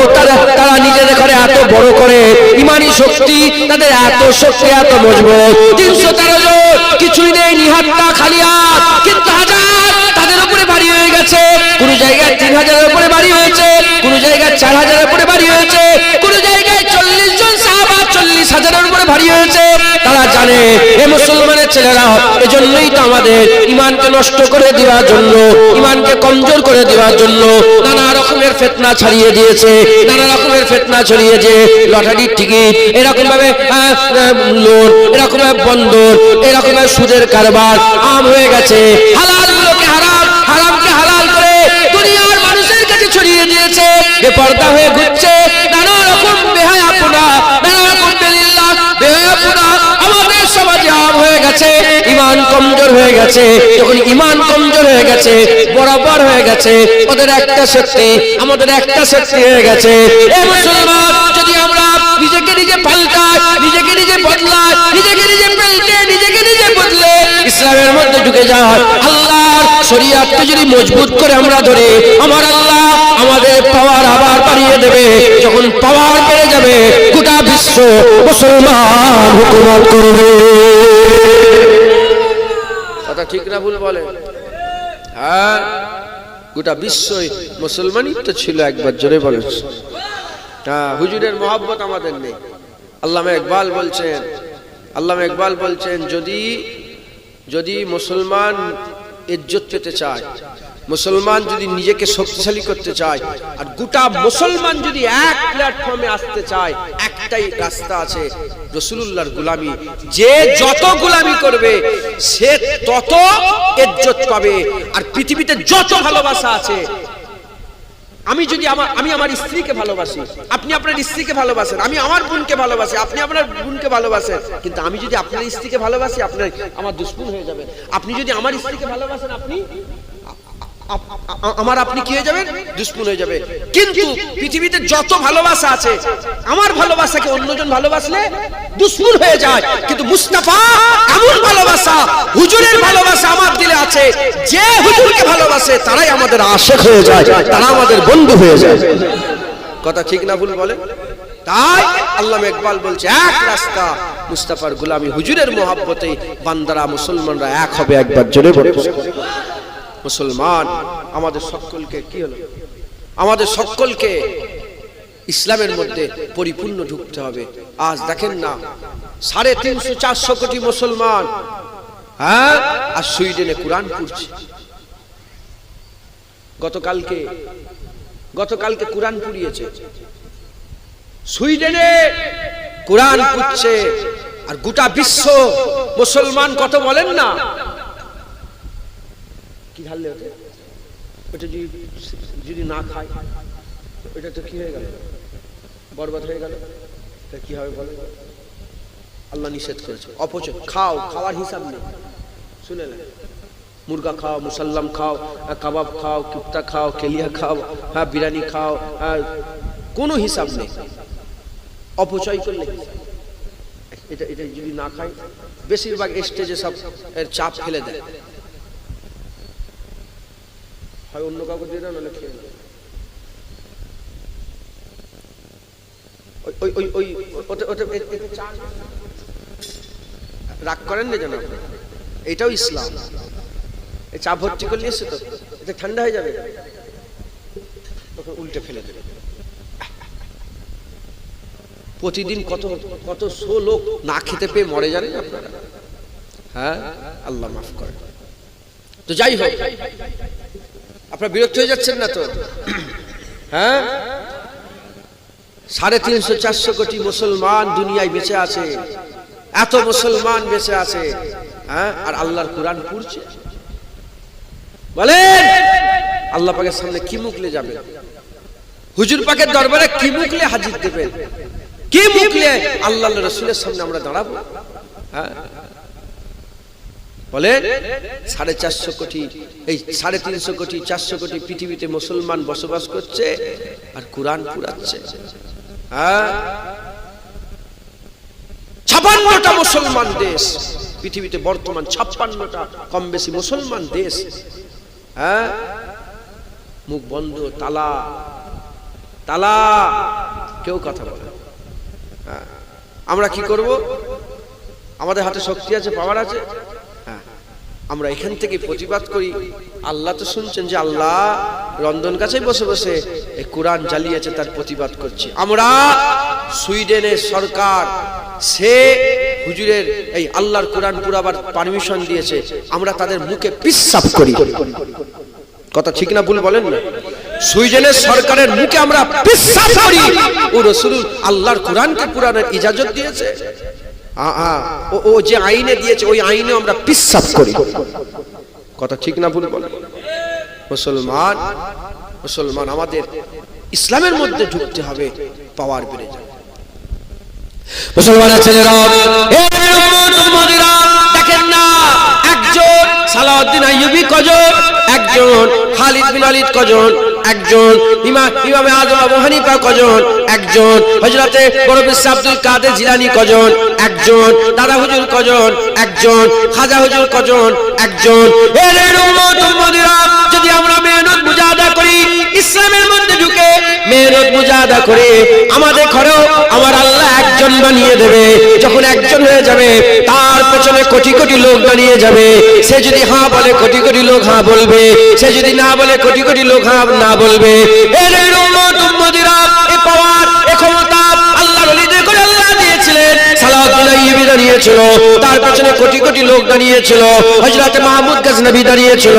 তারা নিজেদের ঘরে এত বড় করে ইমানি শক্তি, তাদের এত শক্তি, এত মজবুত। 313 জন, কিছুই নেই, নিহাতটা খালি হাত, কিন্তু হাজার তাদের উপরে বাড়ি হয়ে গেছে। কোন জায়গায় 3000-এর উপরে বাড়ি হয়েছে, কোন জায়গায় 4000-এর উপরে বাড়ি হয়েছে, কোন জায়গায় 40 জন সাহাবা 40,000-এর উপরে বাড়ি হয়েছে। তারা জানে এ মুসলমানের ছেলেরা এজন্যই তো আমাদের ইমানকে নষ্ট করে দেওয়ার জন্য, ইমানকে কমজোর করে দেওয়ার জন্য নানা রকমের ফিতনা ছড়িয়ে দিয়েছে, নানা রকমের ফিতনা ছড়িয়ে দিয়ে লটারির টিকিট, এরকম ভাবে লোন, এরকম ভাবে বন্ধন, এরকম ভাবে সুদের কারবার আম হয়ে গেছে। হালালগুলোকে হারাম, হারামকে হালাল করে দুনিয়ার মানুষের কাছে ছড়িয়ে দিয়েছে। বেপরদা হয়ে ঘুরছে, নানা রকম বেহায়াপনা, নানা রকম বেলিল্লাহ বেহায়াপনা আমাদের সমাজে আম হয়ে গেছে। ইমান কমজোর হয়ে গেছে। যখন ইমান কমজোর হয়ে গেছে, বরাবর হয়ে গেছে, ওদের একটা শক্তি, আমাদের একটা শক্তি হয়ে গেছে। এ মুসলমান, যদি আমরা নিজেকে নিজে পাল্টাই, নিজেকে নিজে বদলাই, নিজেকে নিজে পাল্টে, নিজেকে নিজে বদলে ইসলামের মধ্যে ঢুকে যায়, আল্লাহর শরীয়তকে যদি মজবুত করে আমরা ধরে, আমার আল্লাহ আমাদের পাওয়ার আবার বাড়িয়ে দেবে। যখন পাওয়ার বেড়ে যাবে, গোটা বিশ্ব মুসলমান হুকুমত করবে। কথা ঠিক না ভুল বলে? হ্যাঁ, গোটা বিশ্বই মুসলমানই তো ছিল। একবার জোরে বলে। হ্যাঁ, হুজুরের মহব্বত আমাদের নেই। আল্লামা ইকবাল বলছেন, যদি মুসলমান ইজ্জত পেতে চায়, মুসলমান যদি নিজেকে শক্তিশালী করতে চায়, আর গোটা মুসলমান যদি এক প্ল্যাটফর্মে আসতে চায়, একটাই রাস্তা আছে, রাসূলুল্লাহর গোলামি। যে যত গোলামি করবে সে তত ইজ্জত পাবে। আর পৃথিবীতে যত ভালোবাসা আছে, আমি আমার স্ত্রীকে ভালোবাসি, আপনি আপনার স্ত্রীকে ভালোবাসেন, আমি আমার বোনকে ভালোবাসি, আপনি আপনার বোনকে ভালোবাসেন, কিন্তু আমি যদি আপনার স্ত্রীকে ভালোবাসি, আপনি আমার দুশমন হয়ে যাবেন। আপনি যদি আমার স্ত্রীকে ভালোবাসেন, আমার আপনি কি হয়ে যাবেন, দুশমন হয়ে যাবে। কিন্তু পৃথিবীতে যত ভালোবাসা আছে, আমার ভালোবাসাকে অন্যজন ভালোবাসলে দুশমন হয়ে যায়। কিন্তু মুস্তাফা এমন ভালোবাসা, হুজুরের ভালোবাসা আমার দিলে আছে, যে হুজুরকে ভালোবাসে তারাই আমাদের আশিক হয়ে যায়, তারা আমাদের বন্ধু হয়ে যায়। কথা ঠিক না ভুল বলে? তাই আল্লামা ইকবাল বলছে, এক রাস্তা মুস্তাফার গোলামি, হুজুরের মহব্বতে বান্দারা মুসলমানরা এক হবে। একবার জোরে বলে মুসলমান, আমাদের সকলকে কি হলো, আমাদের সকলকে ইসলামের মধ্যে পরিপূর্ণ ঢুকতে হবে। আজ দেখেন না 350-400 কোটি মুসলমান, হ্যাঁ, আর সুইডেনে কোরআন পড়ছে। গতকালকে কোরআন পড়িয়েছে, সুইডেনে কোরআন পড়ছে। আর গোটা বিশ্ব মুসলমান কত বলেন না, কি ঢাললে হতো, ওটা যদি না খায় ওটা তো কি হয়ে গেল, বরবাদ হয়ে গেল। কি হবে বলে? আল্লাহ নিষেধ করেছে, অপচয়। খাও, খাওয়ার হিসাব নেই, শুনে না, মুরগা খাও, মুসাল্লাম খাও, কাবাব খাও, কুপ্তা খাও, কেলিয়া খাও, হ্যাঁ, বিরিয়ানি খাও, কোনো হিসাব নেই। অপচয় করলে এটা যদি না খায়, বেশিরভাগ স্টেজে সব এর চাপ ফেলে দেয়, হয় অন্য কাউকে দিয়ে দাও, নাহলে খেয়ে নাও। রাগ করেন না জানা, এটাও ইসলাম। এই চা ভর্তি করলে এসে তো এটা ঠান্ডা হয়ে যাবে, তখন উল্টে ফেলে দেবে। প্রতিদিন কত শো লোক না খেতে পেয়ে মরে জানেন আপনারা? হ্যাঁ, আল্লাহ মাফ করে। তো যাই হোক, আপনারা বিরক্ত হয়ে যাচ্ছেন না তো? হ্যাঁ, 350-400 কোটি মুসলমান দুনিয়ায় বেঁচে আছে, এত মুসলমান বেঁচে আছে, হ্যাঁ, আর আল্লাহর কোরআন পড়ছে। বলেন আল্লাহ পাকের সামনে কি মুখলে যাবেন? হুজুর পাকের দরবারে কি মুখলে হাজির দেবেন? কি মুখলে আল্লাহ রাসূলের সামনে আমরা দাঁড়াবো? হ্যাঁ, বলেন 450 কোটি, এই 350 কোটি 400 কোটি পৃথিবীতে মুসলমান বসবাস করছে আর কোরআন পড়াচ্ছে। হ্যাঁ, 56টা মুসলমান দেশ পৃথিবীতে বর্তমান, 56টা কম বেশি মুসলমান দেশ। হ্যাঁ, মুখ বন্ধ, তালা তালা, কেউ কথা বলে। হ্যাঁ, আমরা কি করব? আমাদের হাতে শক্তি আছে, পাওয়ার আছে, হ্যাঁ, আমরা এখান থেকে প্রতিবাদ করি। আল্লাহ তো শুনছেন যে আল্লাহ লন্ডন কাছেই বসে বসে এই কোরআন জ্বালিয়েছে, তার প্রতিবাদ করছি আমরা। সুইডেনের সরকার সে হুজুরের এই আল্লাহর কোরআন পুরাবার পারমিশন দিয়েছে, আমরা তাদের মুখে পিশাব করি। কথা ঠিক না ভুল বলেন না? সুইডেনের সরকারের মুখে আমরা পিশাব করি। ও রাসূল আল্লাহর কোরআনকে পুরানোর ইজাজত দিয়েছে, ও যে আইনে দিয়েছে ওই আইনে আমরা পিশাব করি। কথা ঠিক না ভুল বলেন? মুসলমান আমাদের ইসলামের মধ্যে ঢুকতে হবে, পাওয়ার বেড়ে যাবে। মুসলমানের ছেলেরা, দেখেন না, একজন সালাউদ্দিন আইয়ুবী কজন, একজন খালিদ বিন ওয়ালিদ কজন, একজন ইমামে আযম আবু হানিফা কজন, একজন হযরতে বড় পীর আব্দুল কাদের জিলানী কজন, একজন দাদা হুজুর কজন, একজন খাজা হুজুর কজন, একজন। এর উম্মত উম্মতিরা যদি আমরা মেহনত মুজাহাদা করি, ইসলামের মধ্যে ঢুকে মেহনত মুজাহাদা করে, আমাদের ঘরেও আমার আল্লাহ একজন বানিয়ে দেবে। যখন একজন হয়ে যাবে, তার পেছনে কোটি কোটি লোক বানিয়ে যাবে। সে যদি হ্যাঁ বলে, কোটি কোটি লোক হ্যাঁ বলবে। সে যদি না বলে, কোটি কোটি লোক হ্যাঁ না বলবে। এর উম্মত উম্মতিরা এই পাওয়ার, এই ক্ষমতা আল্লাহর ওলিদের করে আল্লাহ দিয়েছিলেন। সালাউদ্দিন আইয়ুবী দাঁড়িয়েছিল, তার পেছনে কোটি কোটি লোক দাঁড়িয়েছিল। হযরত মাহমুদ গজনবী দাঁড়িয়েছিল।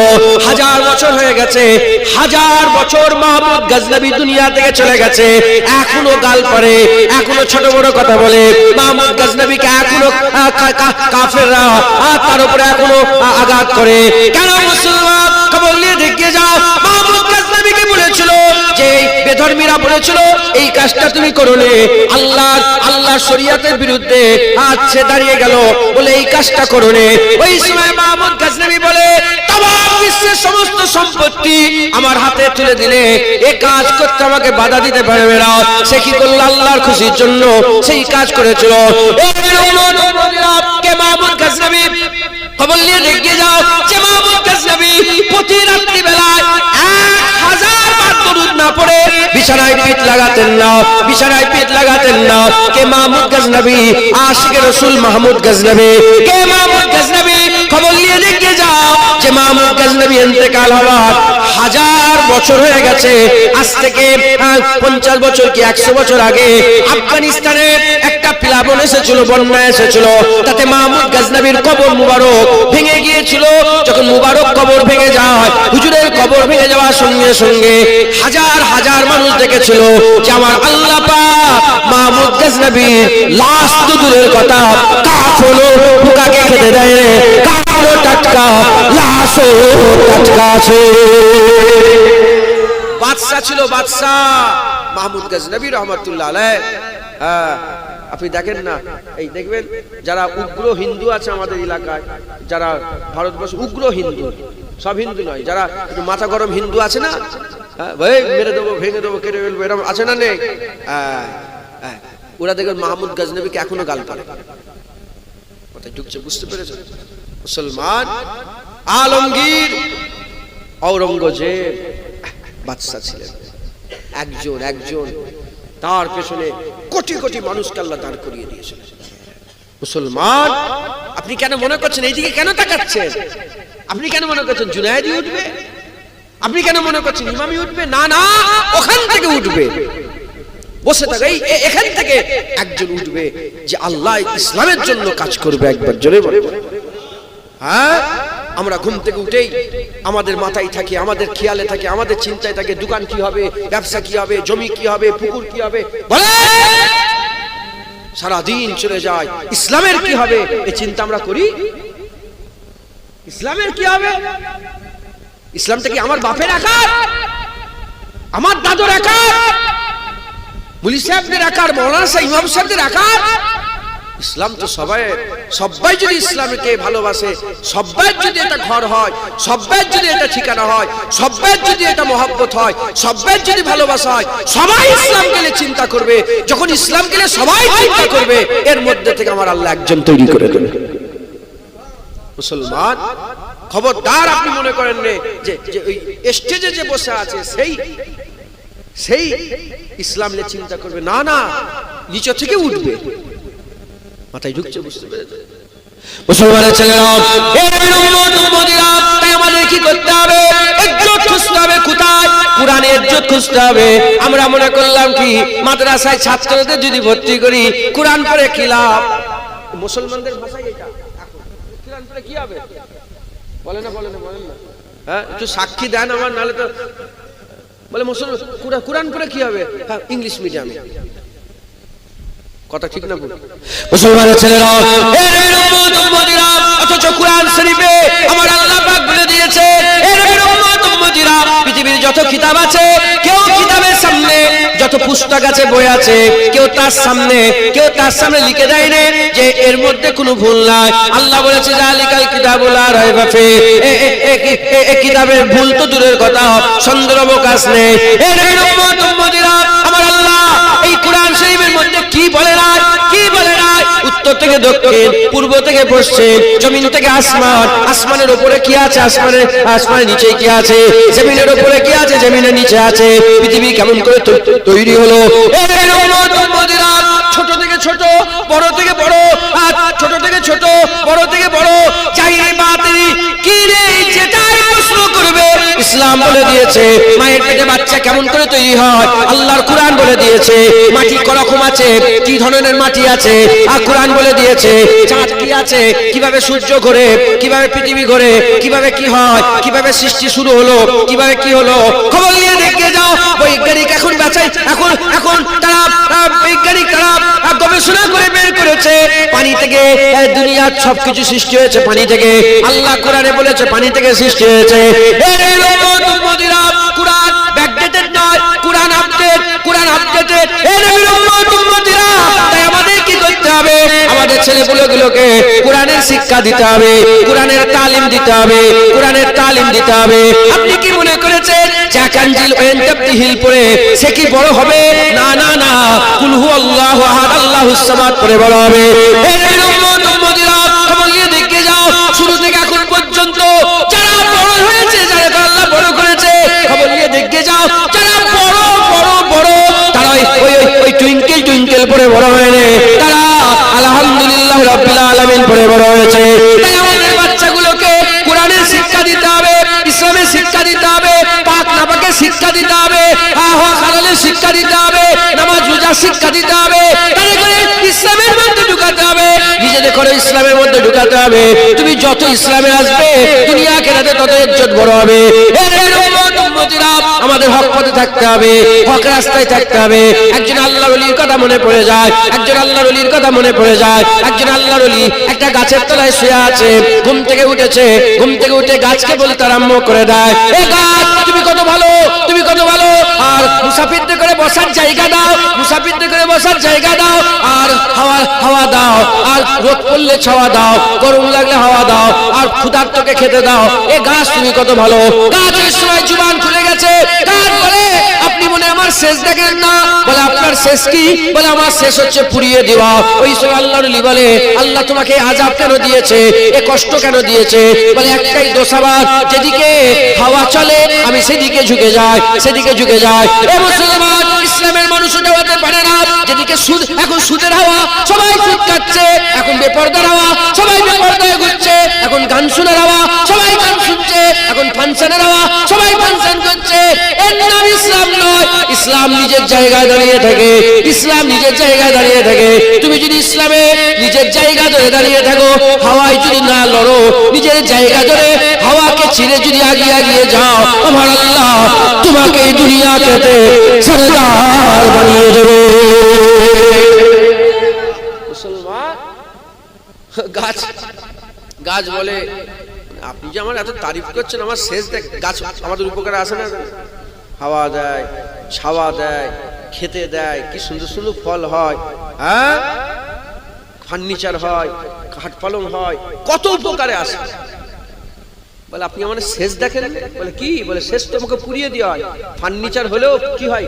1000 বছর হয়ে গেছে, 1000 বছর মাহমুদ গজনবী দুনিয়া থেকে চলে গেছে, এখনো গাল পারে, এখনো ছোট বড় কথা বলে। মাহমুদ গজনবীকে এখনো কাফেররা তার উপরে এখনো আঘাত করে। কেন মুসলমান? খবর নিয়ে দেখে যাও। মাহমুদ গজনবীকে বলেছিল যে বেধর্মীরা বলেছিল এই কাজটা তুমি করো না, আল্লাহর শরীয়তের বিরুদ্ধে। সে দাঁড়িয়ে গেল বলে এই কাজটা করো না। ওই সময় মাহমুদ গজনবী বলে, তামাম বিশ্বের সমস্ত সম্পত্তি আমার হাতে তুলে দিলে এ কাজ করতে আমাকে বাধা দিতে পারবে না। সে কি করলো? আল্লাহর খুশির জন্য সেই কাজ করেছিল। কে মাহমুদ গজনবী খবর নিয়ে দেখে যাও যে মাহমুদ গজনবী প্রতি রাত্রি বেলায় 1000 বার দরুদ না পড়ে বিছানায় পিঠ লাগাতেন না, বিছানায় পিঠ লাগাতেন না। কে মাহমুদ গজনবী? আশিকে রাসূল মাহমুদ গজনবী। কে মাহমুদ গজনবী? খবর নিয়ে দেখে যাও যে মাহমুদ গজনবী ইন্তেকাল হওয়ার 1000 বছর হয়ে গেছে। আজ থেকে 50 বছর কি 100 বছর আগে আফগানিস্তানে একটা প্লাবন এসেছিল, বন্যা এসেছিল, তাতে মাহমুদ গজনবীর কবর মুবারক ভেঙে গিয়েছিল। যখন মুবারক কবর ভেঙে যায়, হুজুরের কবর ভেঙে যাওয়ার সঙ্গে সঙ্গে হাজার হাজার মানুষ দেখেছিল যে আমার আল্লাহ পাক মাহমুদ গজনবীর লাশ তো দূরের কথা, কাফনও পোকাকে খেতে দেয় রে, কাফনও টাটকা, লাশও টাটকা আছে। বাদশা ছিল, বাদশা মাহমুদ গজনবী রহমাতুল্লাহ আলাইহ। আপনি দেখেন না, এই দেখবেন যারা উগ্র হিন্দু আছে আমাদের এলাকায়, যারা ভারতবর্ষ উগ্র হিন্দু, সব হিন্দু নয়, যারা একটু মাথা গরম হিন্দু আছে না, ভাই মেরে দেবো, ভেঙে দেবো, কেটে ফেলবো, এরকম আছে না নেই? ওরা দেখবেন মাহমুদ গজনবীকে এখনো গাল পারে। কথায় ঢুকছে, বুঝতে পেরেছেন? মুসলমান আলমগীর ঔরঙ্গজেব বাদশা ছিলেন, একজন তার পেছনে কোটি কোটি মানুষকে আল্লাহ দাঁড় করিয়ে দিয়েছিলেন। মুসলমান, আপনি কেন মনে করছেন এইদিকে কেন তাকাচ্ছেন? আপনি কেন মনে করছেন জুনায়েদি উঠবে? আপনি কেন মনে করছেন ইমামি উঠবে? না না, ওখান থেকে উঠবে। বসে থাকে, এখান থেকে একজন উঠবে যে আল্লাহ ইসলামের জন্য কাজ করবে। একবার জোরে বলে। হ্যাঁ, আমরা ঘুম থেকে উঠেই আমাদের মাথায় থাকে, আমাদের খেয়ালে থাকে, আমাদের চিন্তায় থাকে দোকান কি হবে, ব্যবসা কি হবে, জমি কি হবে, পুকুর কি হবে, বলে সারাদিন চলে যায়। ইসলামের কি হবে এই চিন্তা আমরা করি? ইসলামের কি হবে? ইসলামটা কি আমার বাপের আকার, আমার দাদুর আকার, মুলি সাহেবদের আকার, মৌলানা সাহেব, ইমাম সাহেবদের আকার? ইসলাম তো সবাই যদি ইসলামকে ভালোবাসে, সবাই যদি এটা ঘর হয়, সবাই যদি এটা ঠিকানা হয়, সবাই যদি এটা মহব্বত হয়, সবাই যদি ভালোবাসা হয়, সবাই ইসলামকে নিয়ে চিন্তা করবে। যখন ইসলামকে নিয়ে সবাই চিন্তা করবে, এর মধ্যে থেকে আমার আল্লাহ একজন তৈরি করে দেবে। মুসলমান, খবরদার আপনি মনে করেন যে ওই স্টেজে যে বসে আছে সেই ইসলাম নিয়ে চিন্তা করবে। না না, নিচে থেকে উঠবে। মাথায় ঢুকছে, বুঝতে পেরেছেন? মুসলমানের ছেলেরা, আমাদের কি করতে হবে? ইজ্জত খুঁজতে হবে। কোথায়? কোরআনে ইজ্জত খুঁজতে হবে। আমরা মনে করলাম কি মাদ্রাসায় ছাত্রদের যদি ভর্তি করি, কোরআন পড়ে কি লাভ? মুসলমানদের ভাষায় এটা, কোরআন পড়ে কি হবে? বলে না, বলে না, বলেন না। হ্যাঁ, একটু সাক্ষী দেন আমার, নাহলে তো বলে মুসলমান কোরআন পড়ে কি হবে? হ্যাঁ, ইংলিশ মিডিয়ামে। কথা ঠিক না? মুসলমানের ছেলেরা, অথচ কোরআন শরীফে আমার আল্লাহ পাক বলে দিয়েছে, পৃথিবীর যত কিতাব আছে, কেউ কিতাবের সামনে যত পুস্তক আছে, বই আছে, কেউ তার সামনে লিখে দেয় না যে এর মধ্যে কোনো ভুল নাই। আল্লাহ বলেছে জালিকাল কিতাবুল লা রাইবা ফি, এই কিতাবের ভুল তো দূরের কথা, সন্দেহ অবকাশ নেই। আমার আল্লাহ এই কোরআন শরীফের মধ্যে কি বলে না, কি বলে না? উত্তর থেকে দক্ষিণ, পূর্ব থেকে পশ্চিম, জমিন থেকে আসমান, আসমানের উপরে কি আছে, আসমানের নিচে কি আছে, জমিনের উপরে কি আছে, জমিনের নিচে আছে, পৃথিবী কেমন করে তৈরি হলো, ছোট থেকে ছোট, বড় থেকে বড়, ছোট থেকে ছোট, বড় থেকে বড়, চাইরে বাতিনি কি রে, যেটাই প্রশ্ন করবে ইসলাম বলে দিয়েছে। মায়ের পেটে বাচ্চা কেমন করে তৈরি হয়, আল্লাহর কোরআন বলে দিয়েছে। মাটি করকম আছে, কি ধরনের মাটি আছে, আর কোরআন বলে দিয়েছে। চাঁদ কি আছে, কিভাবে সূর্য ঘোরে, কিভাবে পৃথিবী ঘোরে, কিভাবে কি হয়, কিভাবে সৃষ্টি শুরু হলো, কিভাবে কি হলো, খবর নিয়ে দেখে যাও। বৈজ্ঞানিক এখন বাঁচাই, এখন তারা বৈজ্ঞানিক তারা গবেষণা করে বের করেছে পানি থেকে দুনিয়ার সবকিছু সৃষ্টি হয়েছে, পানি থেকে। আল্লাহ কোরআনে বলেছে পানি থেকে সৃষ্টি হয়েছে। কোরআন ব্যাকডেটেড নয়, কোরআন আপডেটেড। তাই আমাদের কি করতে হবে? আমাদের ছেলেগুলোকে কোরআনের শিক্ষা দিতে হবে, কোরআনের তালিম দিতে হবে, কোরআনের তালিম দিতে হবে। আপনি কি মনে করেছেন চাকাঞ্জিল ওয়েন্টাপটি হিল পড়ে সে কি বড় হবে? না না না, কুল হুয়াল্লাহু আহাদ আল্লাহুস সামাদ পড়ে বড় হবে। এই উম্মত উম্মতিরা খবর নিয়ে দেখে যাও, শুরু থেকে এখন পর্যন্ত যারা বড় হয়েছে, যারা আল্লাহ বড় করেছে, খবর নিয়ে দেখে যাও, যারা বড় বড় বড় তারা ওই টুইঙ্কেল টুইঙ্কেল পড়ে বড় হয়নি, তারা আলহামদুলিল্লাহ রাব্বিল আলামিন পড়ে বড় হয়েছে। তাই আমাদের বাচ্চাগুলোকে কোরআনের শিক্ষা দিতে হবে, ইসলামের শিক্ষা দিতে হবে, পাক নাপাকের শিক্ষা দিতে হবে, হালালের শিক্ষা দিতে হবে, নামাজ রোজার শিক্ষা দিতে হবে, তাদের করে ইসলামের মধ্যে ঢুকাতে হবে, নিজেদের করে ইসলামের মধ্যে ঢুকাতে হবে। তুমি যত ইসলামে আসবে দুনিয়া কেনাতে তত ইজ্জত বড় হবে। আমাদের হক পথে থাকতে হবে, হক রাস্তায় থাকতে হবে। একজন আল্লাহর ওলির কথা মনে পড়ে যায়, একজন আল্লাহর ওলির কথা মনে পড়ে যায়। একজন আল্লাহর ওলি একটা গাছের তলায় শুয়ে আছে, ঘুম থেকে উঠেছে, ঘুম থেকে উঠে গাছকে বলতে আরম্ভ করে দেয়, এ গাছ তুমি কত ভালো, তুমি কত ভালো, আর মুসাফিরদের করে বসার জায়গা দাও, মুসাফিরদের করে বসার জায়গা দাও, আর হাওয়া হাওয়া দাও, আর রোদ পড়লে ছাওয়া দাও, গরম লাগলে হাওয়া দাও, আর ক্ষুধার্তকে খেতে দাও। এ গাছ তুমি কত ভালো। গাছের সময় জুবান খুলে গেছে, গাছ বলে আপনি মনে আমার শেষ দেখেন না? বলে আপনার শেষ কি? বলে আমার শেষ হচ্ছে পুড়িয়ে দেওয়া। ওই সময় আল্লাহর ওলি বলে আল্লাহ তোমাকে আযাব কেন দিয়েছে, এ কষ্ট কেন দিয়েছে? বলে একটাই দোষাবাদ, যেদিকে হাওয়া চলে আমি সেদিকে ঝুঁকে যাই, সেদিকে ঝুঁকে যাই। এ মুসলমান, ইসলামের মানুষ হতে পারে না। যেদিকে সুদ, এখন সুদের হাওয়া, সবাই সুদ খাচ্ছে, এখন বেপরদার হাওয়া, সবাই বেপরদায় ঘুরছে, এখন গান শোনার হাওয়া, সবাই গান শুনছে, এখন ফাংশনের হাওয়া, সবাই ফাংশন করছে। এর নাম ইসলাম নয়। ইসলাম নিজের জায়গায় দাঁড়িয়ে থাকে, ইসলাম নিজের জায়গায় দাঁড়িয়ে থাকে। তুমি যদি ইসলামে নিজের জায়গা ধরে দাঁড়িয়ে থাকো, হাওয়ায় যদি না লড়ো, নিজের জায়গা ধরে হাওয়াকে ছিঁড়ে যদি আগিয়ে আগিয়ে যাও, আমার আল্লাহ তোমাকে এই দুনিয়াতে সরদার বানিয়ে দেবে। মুসলমান, গাছ গাছ বলে আপনি যে আমার এত তারিফ করছেন, আমার শেষ দেখ। গাছ আমাদের উপকারে আসে না? হাওয়া দেয়, ছাওয়া দেয়, খেতে দেয়, কি সুন্দর সুন্দর ফল হয়, হ্যাঁ, ফার্নিচার হয়, কাঠ পালং হয়, কত উপকারে আসে। বলে আপনি আমার শেষ দেখেন? বলে কি? বলে শেষ তোমাকে পুড়িয়ে দেওয়া হয়। ফার্নিচার হলেও কি হয়?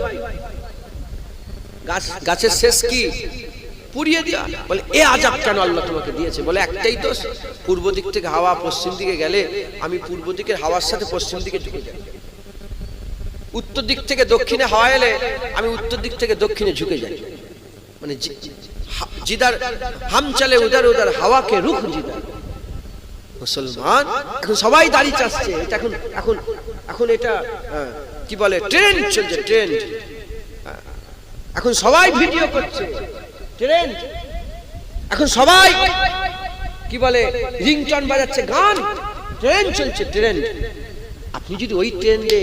গাছের শেষ কি? পুড়িয়ে দেওয়া। বলে এ আযাব কেন আল্লাহ তোমাকে দিয়েছে? বলে একটাই দোষ, পূর্ব দিক থেকে হাওয়া পশ্চিম দিকে গেলে আমি পূর্ব দিকের হাওয়ার সাথে পশ্চিম দিকে ঝুঁকে যাই, উত্তর দিক থেকে দক্ষিণে হাওয়া এলে আমি উত্তর দিক থেকে দক্ষিণে ঝুঁকে যাই। মানে জিদার হাম চলে উদার উদার হাওয়াকে রুখ জিদার। মুসলমান, এখন সবাই দাড়ি চাচ্ছে, এটা এখন এখন এখন এটা কি বলে, ট্রেন্ড চলছে, ট্রেন্ড। এখন সবাই ভিডিও করছে, ট্রেন্ড। এখন সবাই কি বলে, রিংটন বাজাচ্ছে, গান, ট্রেন্ড চলছে, ট্রেন্ড। আপনি যদি ওই ট্রেন্ডে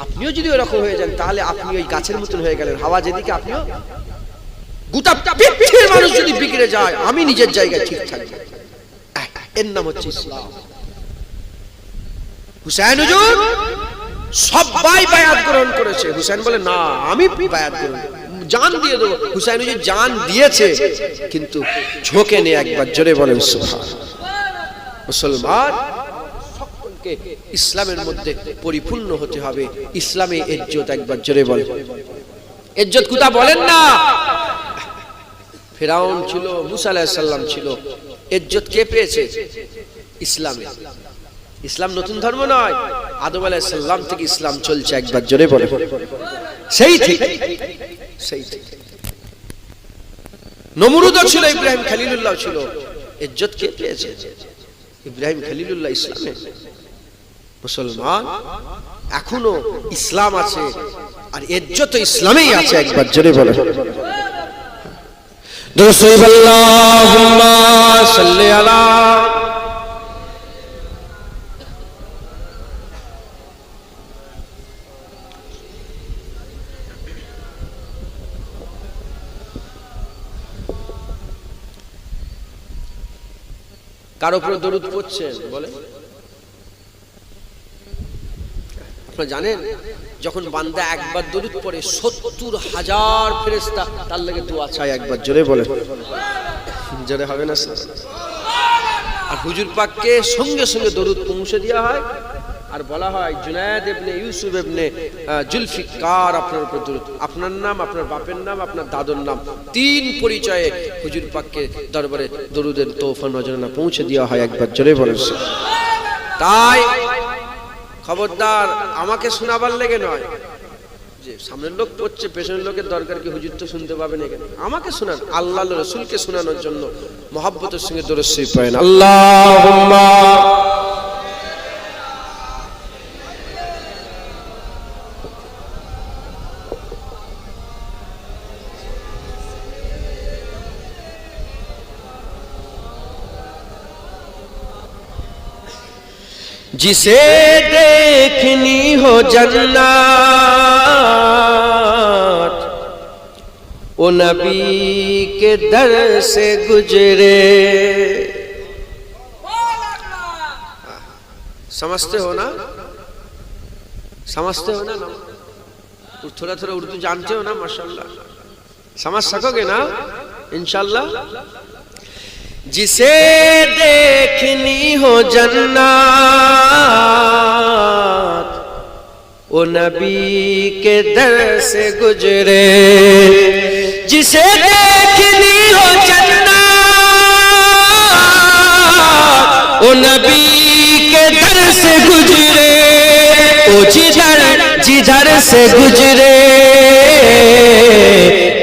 আপনিও যদি ওরকম হয়ে যান, তাহলে আপনি ওই গাছের মতন হয়ে গেলেন। হাওয়া যেদিকে আপনিও, গোটা পৃথিবীর মানুষ যদি বিগড়ে যায়, আমি নিজের জায়গায় ঠিক থাকবো। এর নাম হচ্ছে ইসলাম। হুসাইন হুজুর সবাই বায়াত গ্রহণ করেছে, হুসাইন বলে না আমি বায়াত গ্রহণ, জান দিয়ে দেবো। হুসাইন হুজুর জান দিয়েছে কিন্তু ঝোঁকে নে। একবার জোরে বলেন সুবহানাল্লাহ। মুসলমান, সকলকে ইসলামের মধ্যে পরিপূর্ণ হতে হবে। ইসলামে ইজ্জত, একবার জোরে বলেন ইজ্জত কোথা বলেন না। ফিরাউন ছিল, মুসা আলাইহিস সালাম ছিল, ইজ্জত কে পেয়েছে? ইসলামে। ইসলাম নতুন ধর্ম নয়, আদম আলাইহিস সালাম থেকে ইসলাম চলছে, একবার জোরে বলে সেই থেকে, সেই থেকে। নমরুদও ছিল, ইব্রাহিম খলিলুল্লাহ ছিল, ইজ্জত কে পেয়েছে? ইব্রাহিম খলিলুল্লাহ ইসলামে। মুসলমান, এখনো ইসলাম আছে আর ইজ্জত ইসলামেই আছে, একবার জোরে বলে দুরূদ আল্লাহুম্মা সাল্লি আলা। কার উপরে দরুদ পড়ছেন বলে? আপনারা জানেন যখন বান্দা একবার দরুদ পড়ে ৭০,০০০ ফেরেশতা তার লাগে দোয়া চায়, একবার জোরে বলে জোরে হবে না? আর হুজুর পাককে সঙ্গে সঙ্গে দরুদ পৌঁছে দেওয়া হয় আর বলা হয় জুনায়েদ ইবনে ইউসুফ ইবনে জুলফিকার আপনার উপর দরুদ, আপনার নাম, আপনার বাপের নাম, আপনার দাদুর নাম, 3 পরিচয়ে হুজুর পাককে দরবারে দরুদের তোহফা নজরানা পৌঁছে দেওয়া হয়। একবার জোরে বলেন। তাই খবরদার আমাকে শোনাবার লেগে নয় যে সামনের লোক পড়ছে, পেছনের লোকের দরকার কি, হুজুর তো শুনতে পাবেন, এখানে আমাকে শোনান, আল্লাহ রাসূলকে শোনানোর জন্য মহব্বতের সঙ্গে দরুদ শরীফ পড়েন। আল্লাহুম্মা जिसे देखनी हो जन्नत वो नबी के दर से गुजरे। समझते हो ना? समझते हो ना? थोड़ा थोड़ा उर्दू जानते हो ना? माशाल्लाह समझ सकोगे ना इंशाल्लाह। जिसे देखनी हो जन्नत वो नबी के दर से गुजरे। जिसे देखनी हो जन्नत वो नबी के दर से गुजरे। वो जिधर जिधर से गुजरे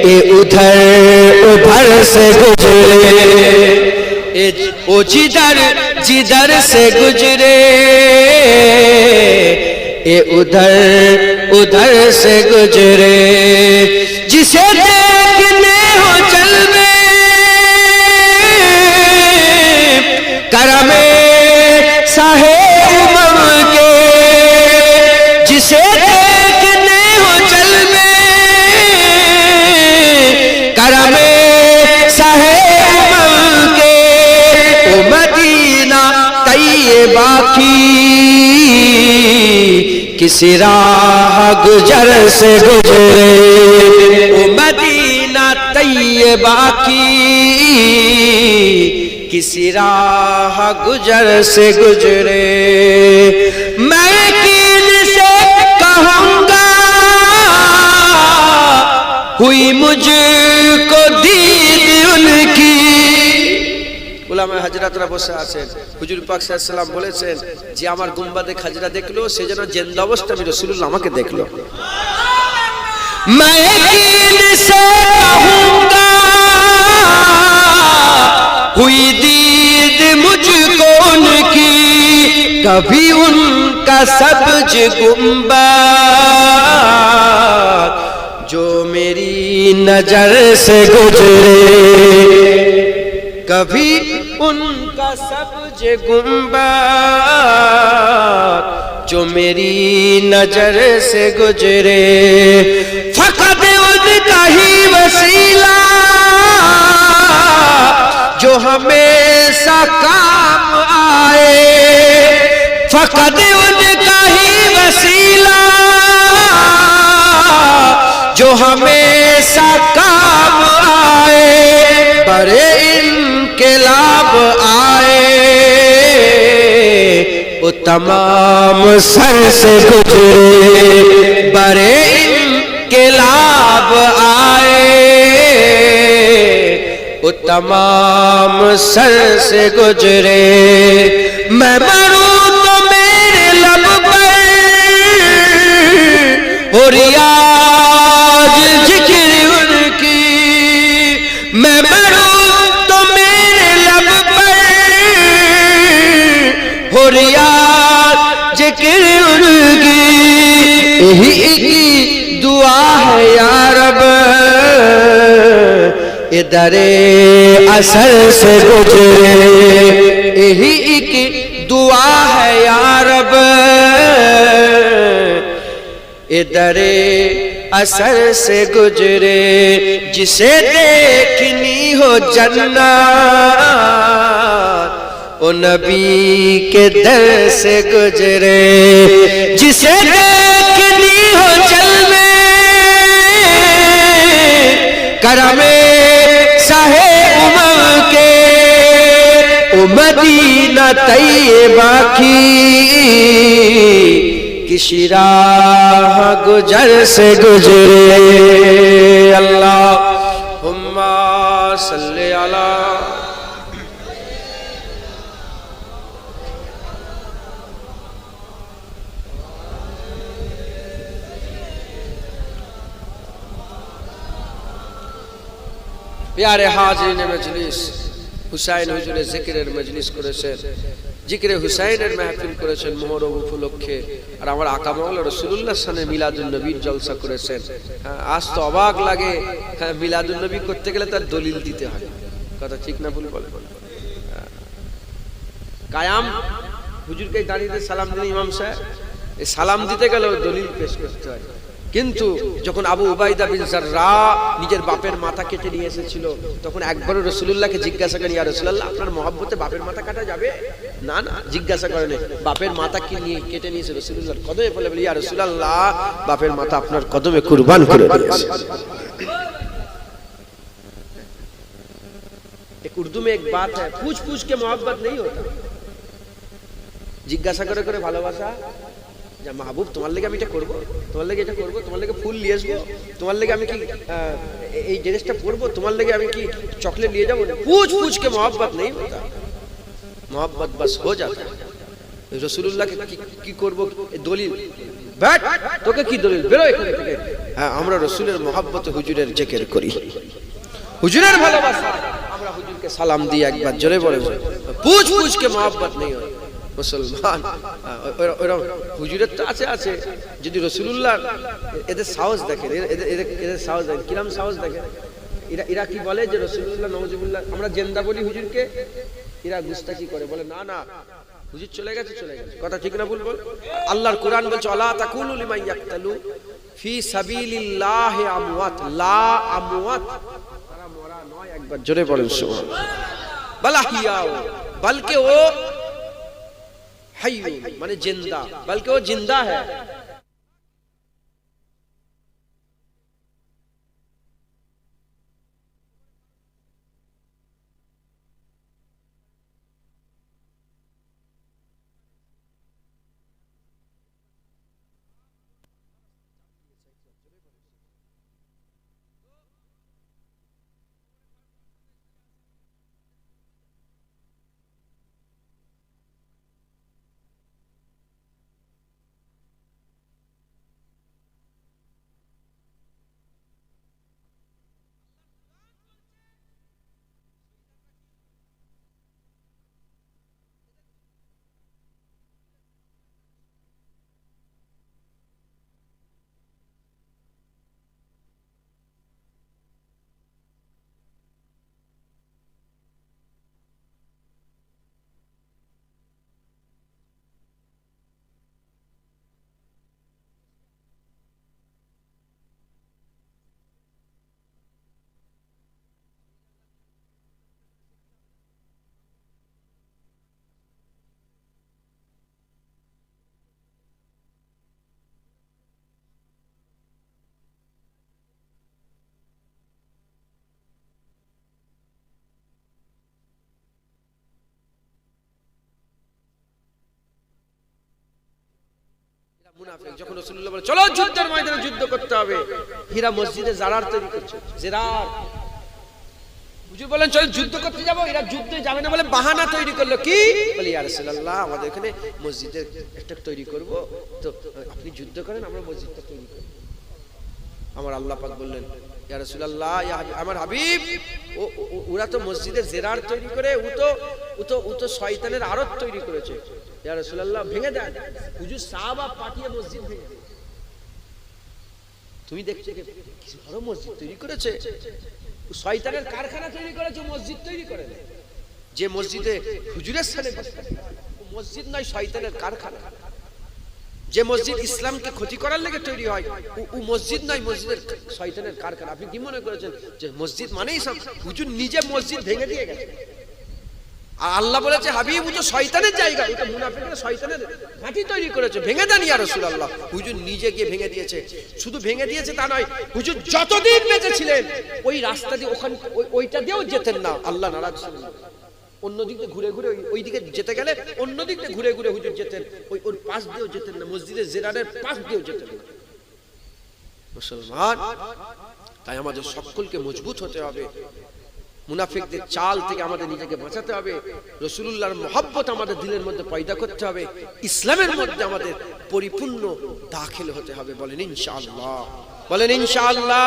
ये उधर उधर से गुजरे। वो जिधर जिधर से गुजरे ये उधर उधर से गुजरे। जिसे देखने हो जलवे करमे साहे उमम के। जिसे देखने हो जलवे करमे साहे मदीना तैयबा की किसी राह गुजर से गुजरे। वो मदीना तैयबा की किसी राह गुजर से गुजरे। मैं किन से कहूँगा हुई मुझको दीद उनकी। উলামা হাজরাতরা বসে আছেন, হুজুর পাক সাল্লাল্লাহু আলাইহি সাল্লাম বলেছেন যে আমার গুম্বাদে খাজরা দেখলো সে যেন জিন্দা অবস্থা আমি রাসূলুল্লাহ আমাকে দেখলো। मैं किनसे कहूँगा हुई दीद मुझको उनकी। कभी उनका सब्ज गुंबद जो मेरी नजर से गुजरे। कभी उनका सब्ज गुंबद जो मेरी नजर से गुजरे। फकत उनका ही वसीला जो हमेशा काम आए। फकत उनका ही वसीला जो हमेशा काम आए। बड़े इनकलाब आए वो तमाम सर से गुजरे। बड़े इनकलाब आए वो तमाम सर से गुजरे। मैं मरूं तो मेरे लब पर हो रियाज जिक्र उनकी। मैं मरूं तो मेरे लब पर हो रियाज जिक्र उनकी। यही एक दुआ है या रब इदरे असर से गुजरे। यही एक दुआ है या रब इदरे असर से गुजरे। जिसे देखनी हो जन्नत ओ नबी के दर से गुजरे। जिसे देखनी हो जलवे करमे साहे उमम के। मदीना तैयबा की किसी राह गुजर से गुजरे अल्लाहुम्मा सल्ली अला प्यारे हाजिरिन मजलिस হুসাইন হুজুরের জিকিরের মজলিস করেছেন জিকিরে হুসাইনের মাহফিল করেছেন মুহররম উপলক্ষে আর আমার আকা মাওলানা রাসূলুল্লাহর সানে মিলাদুন নবীর জলসা করেছেন আজ তো অবাক লাগে মিলাদুন নবী করতে গেলে তার দলিল দিতে হয় কথা ঠিক না ভুল বলেন কায়াম হুজুরকে দাঁড়িয়ে সালাম দিলেন ইমাম সাহেব এই সালাম দিতে গেলেও দলিল পেশ করতে হয় কিন্তু যখন আবু উবাইদা বিন জাররা নিজের বাপের মাথা কেটে নিয়ে এসেছিল তখন একবারও রাসূলুল্লাহকে জিজ্ঞাসা করেন ইয়া রাসূলুল্লাহ আপনার মহব্বতে বাপের মাথা কাটা যাবে না না জিজ্ঞাসা করেন বাপের মাথা কি নিয়ে কেটে নিয়েছে রাসূলুল্লাহর কদমে বলে ইয়া রাসূলুল্লাহ বাপের মাথা আপনার কদমে কুরবান করে দিয়েছে एक उर्दू में एक बात है पूछ पूछ के मोहब्बत नहीं होता জিজ্ঞাসা করে করে ভালোবাসা যা মাহবুব তোমার লাগি আমি এটা করব তোমার লাগি এটা করব তোমার লাগি ফুল নিয়ে আসবো তোমার লাগি আমি কি এই ড্রেসটা পরবো তোমার লাগি আমি কি চকলেট নিয়ে যাব पूछ पूछ के मोहब्बत नहीं होता मोहब्बत बस हो जाता है রাসূলুল্লাহ কি করব এই দলিল ব্যাট তোকে কি দলিল বেরো এখান থেকে হ্যাঁ আমরা রাসূলের মোহাব্বতে হুজুরের জিকির করি হুজুরের ভালোবাসা আমরা হুজুরকে সালাম দিই একবার জোরে বলে पूछ पूछ के मोहब्बत नहीं होता মুসলমান হুজুরের তো আছে আছে যদি রাসূলুল্লাহ এদের সাহস দেখেন এদের সাহস দেখেন কিরম সাহস দেখেন এরা কি বলে যে রাসূলুল্লাহ নাউজুবিল্লাহ আমরা জিন্দা বলি হুজুরকে এরা গুস্তাখি করে বলে না না হুজুর চলে গেছে কথা ঠিক না ভুল বল আল্লাহর কোরআন বলছে আলা তাকুলু লিমান ইয়াকতালু ফি সাবিলিল্লাহি আমওয়াত লা আমওয়াত তারা মরা নয় একবার জোরে বলেন সুবহানাল্লাহ বালা হিয়াও বলকে ও हय्यू माने जिंदा बल्कि वो जिंदा है মুনাফিক যখন রাসূলুল্লাহ বলে চলো যুদ্ধের ময়দানে যুদ্ধ করতে হবে হীরা মসজিদে জারার তৈরি করছে জিরার হুজুর বলেন চলো যুদ্ধ করতে যাব এরা যুদ্ধে যাবে না বলে বাহানা তৈরি করলো কি বলে ইয়া রাসূলুল্লাহ আমাদের এখানে মসজিদের একটা তৈরি করব তো আপনি যুদ্ধ করেন আমরা মসজিদটা তৈরি করব আমার আল্লাহ পাক বললেন ইয়া রাসূলুল্লাহ ইয়া আমার হাবিব ওরা তো মসজিদে জিরার তৈরি করে ও তো শয়তানের আড়ত তৈরি করেছে ইয়া রাসূলুল্লাহ ভেঙে দেন হুজুর সাহাবা পাঠিয়ে মসজিদ ভেঙে তুমি দেখছো কি বড় মসজিদ তৈরি করেছে শয়তানের কারখানা তৈরি করেছে মসজিদ তৈরি করে যে মসজিদে হুজুরের সামনে মসজিদ নয় শয়তানের কারখানা যে মসজিদ ইসলামকে ক্ষতি করার লেগে তৈরি হয় ও মসজিদ নয় মসজিদের শয়তানের কারখানা আপনি কি মনে করেছেন যে মসজিদ মানেই সব হুজুর নিজে মসজিদ ভেঙে দিয়ে গেছে আর আল্লাহ বলেছে হাবিব ও তো শয়তানের জায়গা এটা মুনাফিকরা শয়তানের ঘাঁটি তৈরি করেছে ভেঙে দেন ইয়া রাসূলুল্লাহ হুজুর নিজে গিয়ে ভেঙে দিয়েছে শুধু ভেঙে দিয়েছে তা নয় হুজুর যতদিন বেঁচে ছিলেন ওই রাস্তা দিয়ে ওখানে ওইটা দিয়েও যেতেন না আল্লাহ নারাজ ছিলেন অন্য দিক দিয়ে ঘুরে ঘুরে ওই দিকে যেতে গেলে অন্য দিক দিয়ে ঘুরে ঘুরে হুজুর যেতেন, ওর পাশ দিয়েও যেতেন না, মসজিদের জেরারের পাশ দিয়েও যেতেন না। মুসলমান, তাই আমাদের সকলকে মজবুত হতে হবে, মুনাফিকদের চাল থেকে আমাদের নিজেকে বাঁচাতে হবে, রাসূলুল্লাহর মহব্বত আমাদের দিলের মধ্যে পয়দা করতে হবে, ইসলামের মধ্যে আমাদের পরিপূর্ণ দাখিল হতে হবে। বলেন ইনশাআল্লাহ, বলেন ইনশাআল্লাহ।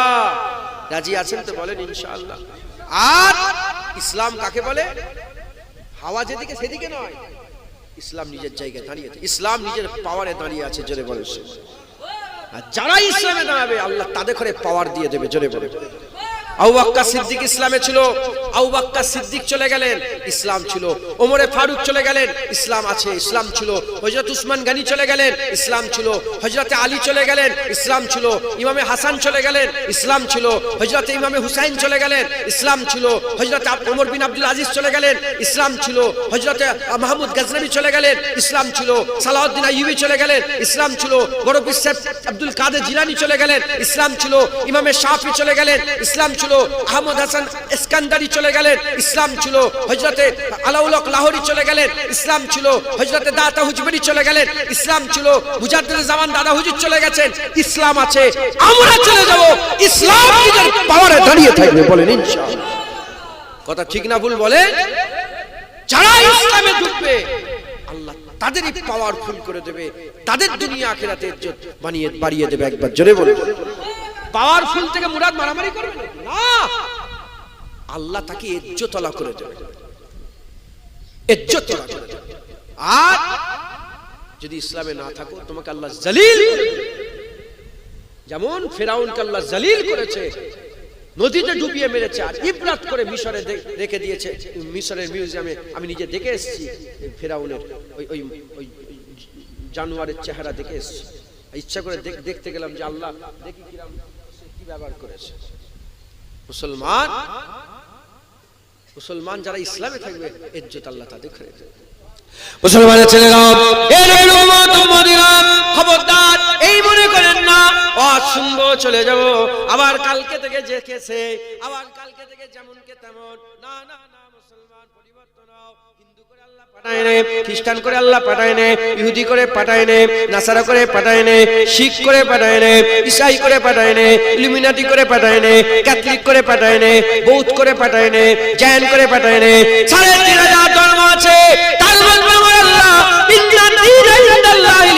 রাজি আছেন তো? বলেন ইনশাআল্লাহ। আর ইসলাম কাকে বলে? হাওয়া যেদিকে সেদিকে নয়, ইসলাম নিজের জায়গায় দাঁড়িয়ে আছে, ইসলাম নিজের পাওয়ারে দাঁড়িয়ে আছে। জোরে বলেন। আর যারা ইসলামে দাঁড়াবে আল্লাহ তাদের করে পাওয়ার দিয়ে দেবে। জোরে বলে। আবু বকর সিদ্দিক ইসলামে ছিল, আবু বকর সিদ্দিক চলে গেলেন, ইসলাম ছিল। ওমরে ফারুক চলে গেলেন, ইসলাম আছে, ইসলাম ছিল। হযরত উসমান গনি চলে গেলেন, ইসলাম ছিল। হযরত আলী চলে গেলেন, ইসলাম ছিল। ইমামে হাসান চলে গেলেন, ইসলাম ছিল। হযরত ইমামে হুসাইন চলে গেলেন, ইসলাম ছিল। হযরত ওমর বিন আব্দুল আজিজ চলে গেলেন, ইসলাম ছিল। হযরত মাহমুদ গজনবী চলে গেলেন, ইসলাম ছিল। সালাউদ্দিন আইয়ুবী চলে গেলেন, ইসলাম ছিল। বড় পীর সাহেব আব্দুল কাদের জিলানী চলে গেলেন, ইসলাম ছিল। ইমামে শাফি চলে গেলেন, ইসলাম ছিল। আহমদ হাসান ইস্কান্দারি চলে গেলেন, ইসলাম ছিল। হযরতে আলাউল হক লাহোরী চলে গেলেন, ইসলাম ছিল। হযরতে দাতা হুজবরি চলে গেলেন, ইসলাম ছিল। মুজাদ্দিদ জামান দাদা হুজুর চলে গেছেন, ইসলাম আছে। আমরা চলে যাব, ইসলাম নিজের পাওয়ারে দাঁড়িয়ে থাকবে। বলেন ইনশাআল্লাহ। কথা ঠিক না ভুল বলেন? যারা ইসলামে ঢুকবে আল্লাহ তাদেরই পাওয়ারফুল করে দেবে, তাদের দুনিয়া আখিরাতে ইজ্জত বাড়িয়ে দেবে। একবার জোরে বলুন। পাওয়ারফুল থেকে মুরাদ মারামারি করবে না, আল্লাহ তাকে ইজ্জতওয়ালা করে দেবে, ইজ্জতওয়ালা করে দেবে। আর যদি ইসলামে না থাকো তোমাকে আল্লাহ জালিল করে দেবে। যেমন ফেরাউনকে আল্লাহ জালিল করেছে, নদীতে ডুবিয়ে মেরেছে, আর ইবরাত করে মিশরে রেখে দিয়েছে। মিশরের মিউজিয়ামে আমি নিজে দেখে এসেছি ফেরাউনের ওই জানোয়ারের চেহারা দেখে এসেছি। ইচ্ছা করে দেখতে গেলাম যে আল্লাহ দেখি কিরকম কি ব্যবহার করেছে। মুসলমান যারা ইসলামে থাকবে ইজ্জত আল্লাহ তাদের করে দেবে। মুসলমানের ছেলেরা, খবরদার এই মনে করেন না ওয়াজ শুনবো চলে যাব, আবার কালকে থেকে দেখেছে, আবার কালকে থেকে যেমন কে তেমন। না না না, মুসলমান পরিবর্তন হও। হিন্দু করে আল্লাহ পাঠায় না, খ্রিস্টান করে আল্লাহ পাঠায় না, ইহুদি করে পাঠায় না, নাসারা করে পাঠায় না, শিখ করে পাঠায় না, ঈসাই করে পাঠায় না, ইলুমিনাটি করে পাঠায় না, ক্যাথলিক করে পাঠায় না, বৌদ্ধ করে পাঠায় না, জৈন করে পাঠায় না। ৩,৫০০ ধর্ম আছে, তার মধ্যে আমার আল্লাহ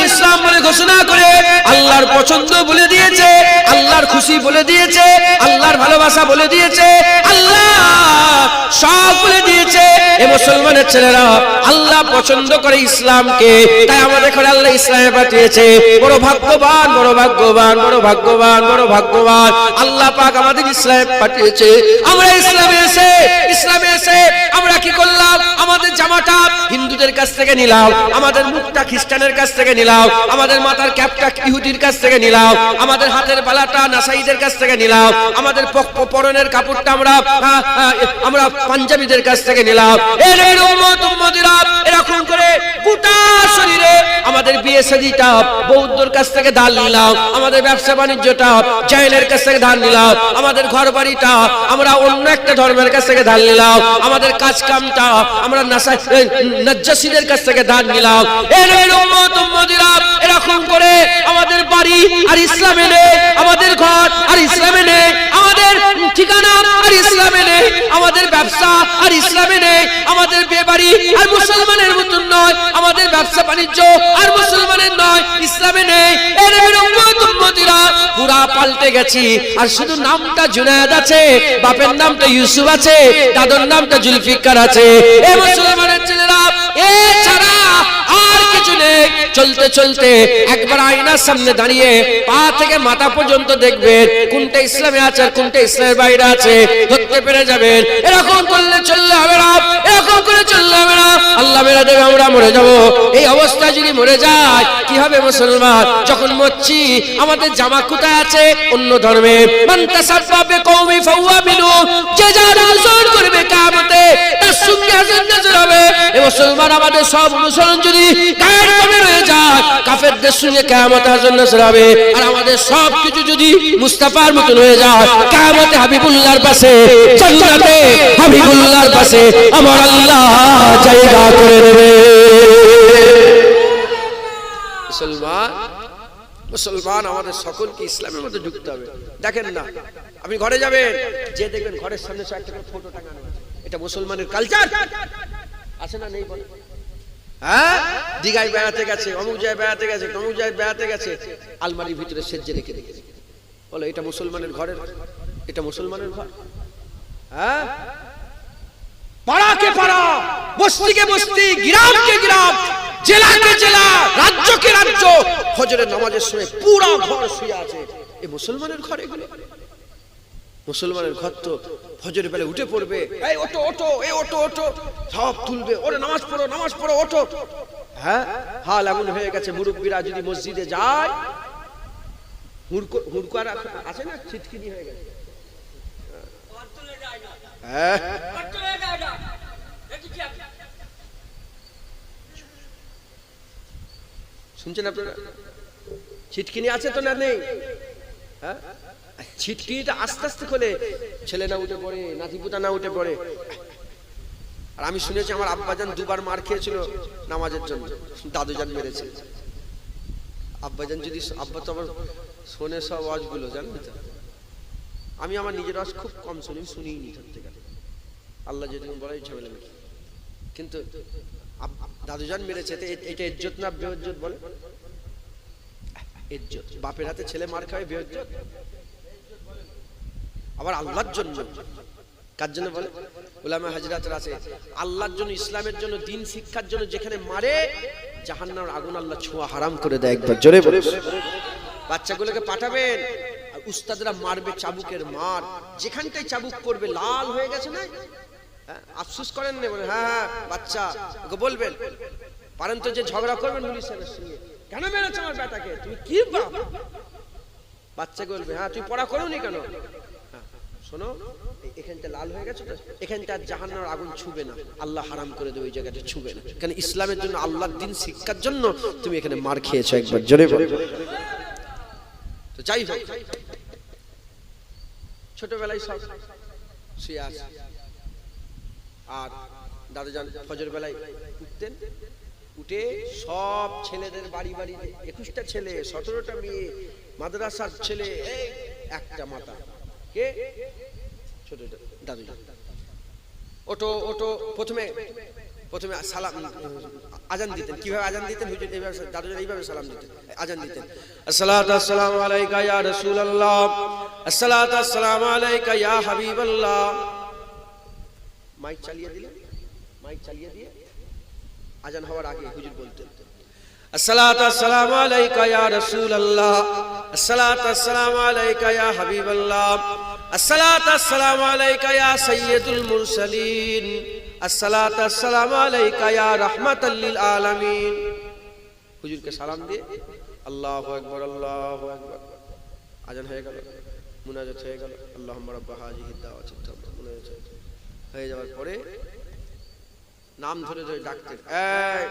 ইসলাম বলে ঘোষণা করে আল্লাহর পছন্দ বলে দিয়েছে, আল্লাহর খুশি বলে দিয়েছে, আল্লাহর ভালোবাসা বলে দিয়েছে, আল্লাহ সব বলে দিয়েছে। এ মুসলমানের ছেলেরা, আল্লাহ পছন্দ করে ইসলামকে, তাই আমাদের ঘরে আল্লাহ ইসলামে পাঠিয়েছে। বড় ভাগ্যবান, বড় ভাগ্যবান, বড় ভাগ্যবান, বড় ভাগ্যবান আল্লাহ পাক আমাদের ইসলামে পাঠিয়েছে। আমরা ইসলামে এসে আমরা কি করলাম? আমাদের জামাটা হিন্দুদের কাছ থেকে নিলাম, আমাদের মুখটা খ্রিস্টানের কাছ থেকে নিলাম, আমাদের মাথার ক্যাপটা ইহুদির কাছ থেকে নিলাম, আমাদের হাতের বালাটা নাসাইদের কাছ থেকে নিলাম, আমাদের পরনের কাপড়টা আমরা পাঞ্জাবিদের কাছ থেকে নিলাম। এরকম করে গোটা শরীরে আমাদের বিয়ে শাদীটা বৌদ্ধর কাছ থেকে ধার নিলাম, আমাদের ব্যবসা বাণিজ্যটা জৈনের কাছ থেকে ধার নিলাম, আমাদের ঘর বাড়িটা আমরা অন্য একটা ধর্মের কাছ থেকে ধার নিলাম, আমাদের কাজ কামটা আমরা নাজ্জাসীদের কাছ থেকে ধার নিলাম। এরকম করে আমাদের বাড়ি আর ইসলামে নেই, আমাদের ঘর আর ইসলামে নেই, আমাদের ঠিকানা আর ইসলামে নেই, আমাদের ব্যবসা আর ইসলামে নেই, আমাদের বেবাড়ি আর মুসলমানের মতন নয়, আমাদের ব্যবসা বাণিজ্য আর মুসলমানের নয়, ইসলামে নেই। পুরা পাল্টে গেছি, আর শুধু নামটা জুনায়েদ আছে, বাপের নামটা ইউসুফ আছে, দাদুর নামটা জুলফিকার আছে। এ মুসলমানের ছেলেরা, এছাড়া আর কিছু নেই। চলতে চলতে একবার আয়নার সামনে দাঁড়িয়ে পা থেকে মাথা পর্যন্ত দেখবেন কোনটা ইসলামে আছে আর কোনটা ইসলামের বাইরে আছে, ধরতে পেরে যাবেন। এরকম করলে চললে হবে না, এরকম করে চললে হবে না, আল্লাহ মেরে দেবে, আমরা মরে যাব। এই অবস্থা যদি মরে যায় কি হবে মুসলমান? যখন মরছি আমাদের জামা কোথায় আছে? অন্য ধর্মে। মান তাসাব্বাবে কওমি ফাহুয়া মিনহু, যে যার আচরণ করবে কিয়ামতে তার সঙ্গে হাসর নাজর হবে। এ মুসলমান আমাদের সব অনুসরণ যদি গায়ের কমে রয়ে যায়, কাফেরদের সঙ্গে কিয়ামতে হাসর নাসর হবে। আর আমাদের সব কিছু যদি মুস্তাফার মতন হয়ে যায়, কিয়ামতে হাবিবুল্লাহর পাশে, জান্নাতে হাবিবুল্লাহর পাশে আমার আল্লাহ জায়গা করে দেবে। মুসলমান আমাদের সকলকে ইসলামের মধ্যে ঢুকতে হবে। দেখেন না, আপনি ঘরে যাবেন, যে দেখবেন ঘরের সামনে একটা করে ফটো টাঙানো আছে, এটা মুসলমানের কালচার আছে না নেই বলে? হ্যাঁ, দীঘায় বেড়াতে গেছে, অমুক জায়গায় বেড়াতে গেছে, তমুক জায়গায় বেড়াতে গেছে, আলমারির ভিতরে সেজ্জে রেখে রেখেছে, বলো এটা মুসলমানের ঘরের, এটা মুসলমানের ঘর? হ্যাঁ, পাড়াকে পাড়া, বস্তিকে বস্তি, গ্রামকে গ্রাম, জেলাকে জেলা, রাজ্যকে রাজ্য, ফজরের নামাজের সময় পুরো ঘর শুয়ে আছে। এই মুসলমানের ঘর এগুলো? মুসলমানের ঘর তো ফজরের বেলা উঠে পড়বে, এই ওঠো ওঠো, এই ওঠো ওঠো, সব তুলবে, ওরে নামাজ পড়ো নামাজ পড়ো, ওঠো। হ্যাঁ, হাল এমন হয়ে গেছে, মুরব্বীরা যদি মসজিদে যায়, হুড়কো আছে না, ছিটকিনি হয়ে গেছে। হ্যাঁ, শুনছেন আপনারা? ছিটকিনি আছে তো না নেই? হ্যাঁ, ছিটকিনিটা আস্তে আস্তে খোলে, ছেলে না উঠে পড়ে, নাতিপুতা না উঠে পড়ে। আর আমি শুনেছি আমার আব্বাজান দুবার মার খেয়েছিল নামাজের জন্য, দাদুজান মেরেছে। আব্বাজান যদি, আব্বা তো আবার শোনে সব ওয়াজগুলো, জানেন তো? আমি আমার নিজের ওয়াজ খুব কম শুনি, শুনিই নি ধরতে গেলে, আল্লাহ যদি বলে ঝামেলা নাকি। কিন্তু দাদুজান মেরেছে, এটা ইজ্জত না বেইজ্জত বলে? ইজ্জত। বাপের হাতে ছেলে মার খায় বেইজ্জত? আবার আল্লাহর জন্য, কার জন্য বলে? উলামা হাজরাতরা আছে, আল্লাহর জন্য, ইসলামের জন্য, দ্বীন শিক্ষার জন্য যেখানে মারে, জাহান্নামের আগুন আল্লাহ ছোঁয়া হারাম করে দেয়। একবার জোরে বলে। বাচ্চাগুলোকে পাঠাবেন, আর উস্তাদরা মারবে চাবুকের মার, যেখানটাই চাবুক করবে লাল হয়ে গেছে না, আফসোস করেন না, বলে হ্যাঁ হ্যাঁ বাচ্চা, ওকে বলবেন, পারেন তো যে ঝগড়া করবেন পুলিশ সাহেবের সঙ্গে, কেন মেরেছ আমার বেটাকে, তুমি কি বাপ? বাচ্চাকে বলবে হ্যাঁ তুই পড়া করোনি কেন? শোনো, এখানটা লাল হয়ে গেছে তো, এখানটা জাহান্নামের আগুন ছুবে না, আল্লাহ হারাম করে দেবে, ওই জায়গাটা ছুবে না, কারণ ইসলামের জন্য, আল্লাহর দ্বীন শিক্ষার জন্য তুমি এখানে মার খেয়েছো। একবার জোরে বলো। তো যাই হোক, ছোটবেলায় সব শুয়ে আছে, আর দাদুজান ফজর বেলায় উঠতেন, উঠে সব ছেলেদের বাড়ি বাড়ি, 21টা ছেলে, 17টা মেয়ে, মাদ্রাসার ছেলে, একটা মাতা, কে? ছোট দাদুজান। ওটো ওটো, প্রথমে সালাম, আজান দিতেন। কিভাবে আজান দিতেন? হুজুর এইভাবে, দাদুজান এইভাবে সালাম দিতেন, আজান দিতেন, আসসালাতু আসসালামু আলাইকা ইয়া রাসূলুল্লাহ, আসসালাতু আসসালামু আলাইকা ইয়া হাবিবাল্লাহ। মাইক চালিয়ে দিলেন, মাইক চালিয়ে দিয়ে আজান হওয়ার আগে হুজুর বলতেন, আসসালাতু আসসালামু আলাইকা ইয়া রাসূলুল্লাহ, আসসালাতু আসসালামু আলাইকা ইয়া হাবিবাল্লাহ, আসসালাতু আসসালামু আলাইকা ইয়া সাইয়্যিদুল মুরসালিন, আসসালাতু আসসালামু আলাইকা ইয়া রাহমাতাল লিল আলামিন। হুজুরকে সালাম দিয়ে আল্লাহু আকবার, আল্লাহু আকবার, আজান হয়ে গেল, মুনাজাত হয়ে গেল, আল্লাহুম্মা রাব্ব হাযিহিদ দাওয়াতিত তাম্মা, মুনাজাত হয়ে যাওয়ার পরে নাম ধরে ধরে ডাকতেন, এই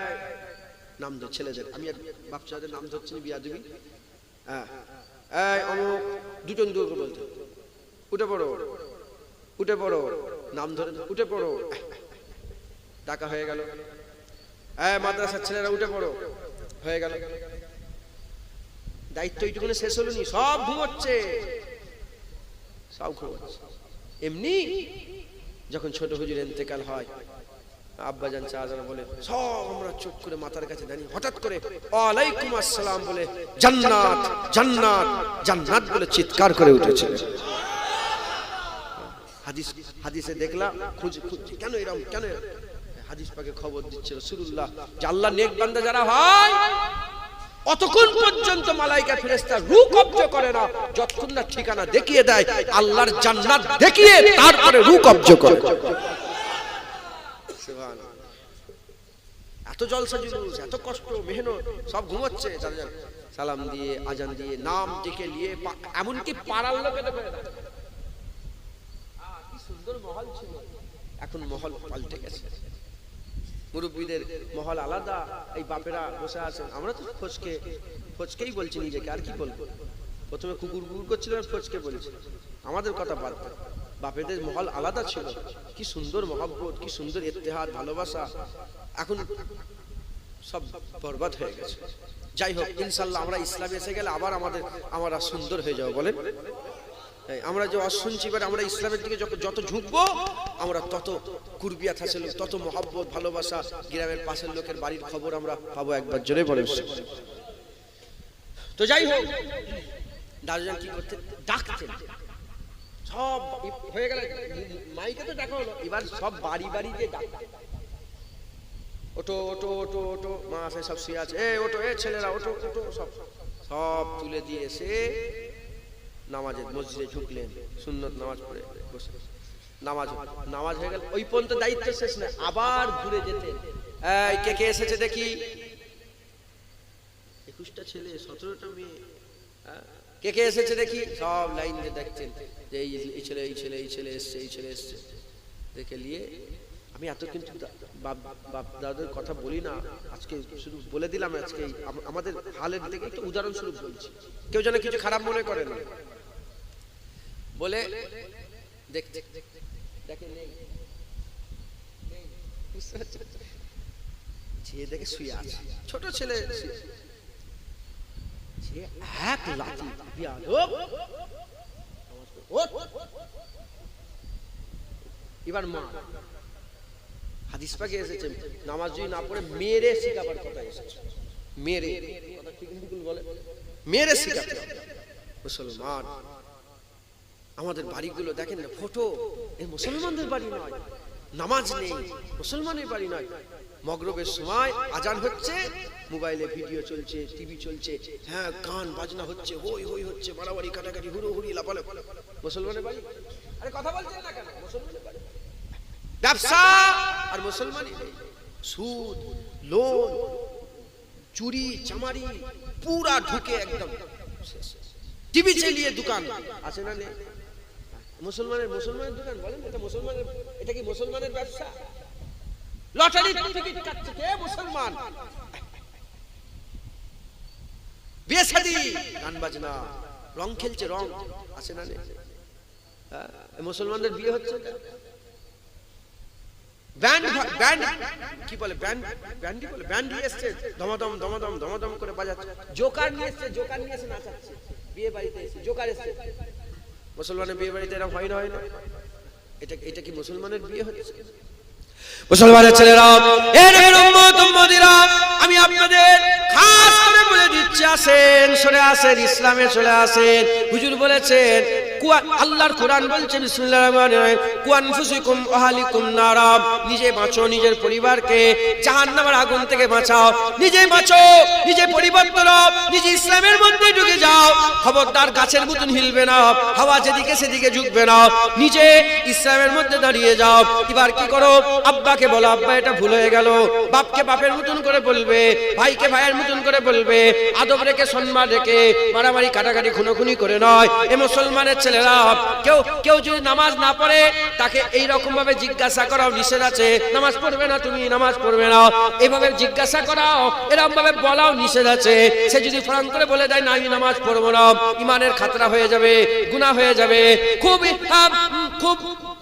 নাম ধরে ছেলেদের, আমি আর বাচ্চাদের নাম ধরছি বিয়াদবি, হ্যাঁ, এই অমুক, দুটো দুটো বলতেন, উঠে পড়ো উঠে পড়ো, নাম ধরে উঠে পড়ো, ডাকা হয়ে গেল, এই মাদ্রাসার ছেলেরা উঠে পড়ো, হয়ে গেল। দায়িত্ব এইটুকুনে শেষ হলো নি, সব ঘুমোচ্ছে, সব ঘুমোচ্ছে। এমনি যখন ছোট হুজুর ইন্তেকাল হয়, আব্বাজান চাচারা বলে, সব আমরা চুপ করে মাথার কাছে দাঁড়িয়ে, হঠাৎ করে ওয়ালাইকুম আসসালাম বলে জান্নাত জান্নাত জান্নাত বলে চিৎকার করে উঠেছে। হাদিসে দেখলাম, খুঁজে কেন এরকম, কেন? হাদিস পাকে খবর দিচ্ছে রাসূলুল্লাহ যে আল্লাহ নেক বান্দা যারা হয়, অতক্ষণ পর্যন্ত মালাইকা ফেরেশতা রূহ কবজ করে না, যতক্ষণ না ঠিকানা দেখিয়ে দেয় আল্লাহর জান্নাত দেখিয়ে, তারপরে রূহ কবজ করে। এত জলসা জুলুস, এত কষ্ট মেহনত, সব ঘুমোচ্ছে, সালাম দিয়ে আজান দিয়ে নাম ডেকে নিয়ে, এমনকি পাড়ার লোকে দেখে, কি সুন্দর মহল ছিল, এখন মহল পাল্টে গেছে। মুরব্বীদের মহল আলাদা, এই বাপেরা বসে আছেন। আমরা তো ফচকেই বলছি নিজেকে, আর কি বলবো? প্রথমে কুকুর কুকুর করছিল, ফচকে বলছি। আমাদের কথা বাদ দেন, বাপেদের মহল আলাদা ছিল। কি সুন্দর মহব্বত, কি সুন্দর ইত্তেহাদ, ভালোবাসা। এখন সব বরবাদ হয়ে গেছে। যাই হোক, ইনশাল্লাহ আমরা ইসলামে এসে গেলে আবার আমরা সুন্দর হয়ে যাবো। বলেন, আমরা যে শুনছি, এবার আমরা ইসলামের দিকে যত ঝুঁকবো, আমরা তত কুরবিয়াত হাসিল, তত মহব্বত, ভালোবাসা, গ্রামের পাশের লোকের বাড়ির খবর আমরা পাবো। একবার জোরে বলেন। তো যাই হোক, দারুজান কি করতে ডাকতেন, সব হয়ে গেল, মাইকে তো ডাকা হলো, এবার সব বাড়ি বাড়িতে ডাকতেন। ওটো ওটো ওটো ওটো, মা আছে সব শুয়ে আছে, ওটো, ছেলেরা ওটো ওটো, সব তুলে দিয়ে এসে নামাজের মসজিদে ঢুকলেন, সুন্নত নামাজ পড়ে বসে। নামাজ হয়ে গেল, ওই পর্যন্ত দায়িত্ব শেষ না, আবার ঘুরে যেতেন। এই কে এসেছে দেখি, 21টা ছেলে, 17টা মেয়ে, কে এসেছে দেখি। সব লাইন দিয়ে দেখছেন যে এই ছেলে এসছে। দেখে নিয়ে আমি এত কিন্তু বাপ দাদার কথা বলি না, আজকে শুধু বলে দিলাম। আজকে আমাদের হালের দিকে একটু উদাহরণস্বরূপ বলছি, কেউ যেন কিছু খারাপ মনে করে না। বলে দেখে দেখে শুয়ে আছে ছোট ছেলে, এক লাঠি এবার মা হাদিস পাকে এসেছে, নামাজ যদি না পড়ে মেরে শিখাবার কথা এসেছে। মেরে শিখাতে মুসলমান। আমাদের বাড়িগুলো দেখেন না, ফটো, এই মুসলমানদের বাড়ি নয়, নামাজ নেই, মুসলমানের বাড়ি নয়। মগরবের সময় আজান হচ্ছে, মোবাইলে ভিডিও চলছে, টিভি চলছে, হ্যাঁ গান বাজনা হচ্ছে, হই হই হচ্ছে, মারামারি কাটাকাটি, হুড়োহুড়ি, লাফালাফি। মুসলমানের বাড়ি, আরে কথা বলছেন না কেন? মুসলমানের বাড়ি ব্যবসা আর মুসলমানই নেই। সুদ, লোন, চুরি চামারি পুরা ঢুকে একদম টিভি চালিয়ে দোকান আছে না নেই? মুসলমানের দোকান বলেন, এটা কি মুসলমানের ব্যবসা? লটারির টিকিট কাটছে কে? মুসলমান। বিয়ে শাদী, গান বাজনা, রং খেলছে, রং আছে না নেই? মুসলমানদের বিয়ে হচ্ছে, ব্যান্ড কি বলে, ব্যান্ড নিয়ে এসছে, ধমাধম করে বাজাচ্ছে। জোকার নিয়ে এসে নাচাচ্ছে বিয়ে বাড়িতে এসে, জোকার এসছে। মুসলমানের বিয়ে বাড়িতে এরকম হয় না? এটা কি মুসলমানের বিয়ে হচ্ছে? মুসলমানের ছেলেরা, আমি আপনাদের খাস করে বলে দিচ্ছি, আসেন, সরে আসেন, ইসলামে চলে আসেন। হুজুর বলেছেন, আল্লাহর কোরআন বলছে, বিসমিল্লাহির রহমানির রহিম, কুআনফুসিকুম আহলিকুম নারা, নিজে বাঁচো, নিজের পরিবারকে জাহান্নামের আগুন থেকে বাঁচাও। নিজে বাঁচো, নিজে পরিবর্তন, নিজে ইসলামের মধ্যে ঢুকে যাও। খবরদার গাছের মতন হিলবে না, হাওয়া যেদিকে সেদিকে ঝুঁকবে না, নিজে ইসলামের মধ্যে দাঁড়িয়ে যাও। এবার কি করো? আব্বাকে বলো, আব্বা এটা ভুল হয়ে গেল। বাপকে বাপের মতন করে বলবে, ভাইকে ভাইয়ের মতন করে বলবে, আদব রেখে, সম্মান রেখে, মারামারি কাটাকাটি খুনোখুনি করে নয়। এ মুসলমানের ছেলেরা, কেউ যদি নামাজ না পড়ে, তাকে এই রকম ভাবে জিজ্ঞাসা করাও নিষেধ আছে। নামাজ পড়বে না তুমি, নামাজ পড়বে না, এইভাবে জিজ্ঞাসা করাও, এরকম ভাবে বলাও নিষেধ আছে। সে যদি ফরাং করে বলে দেয়, না আমি নামাজ পড়বো না, ইমানের খাতরা হয়ে যাবে, গুনাহ হয়ে যাবে। খুব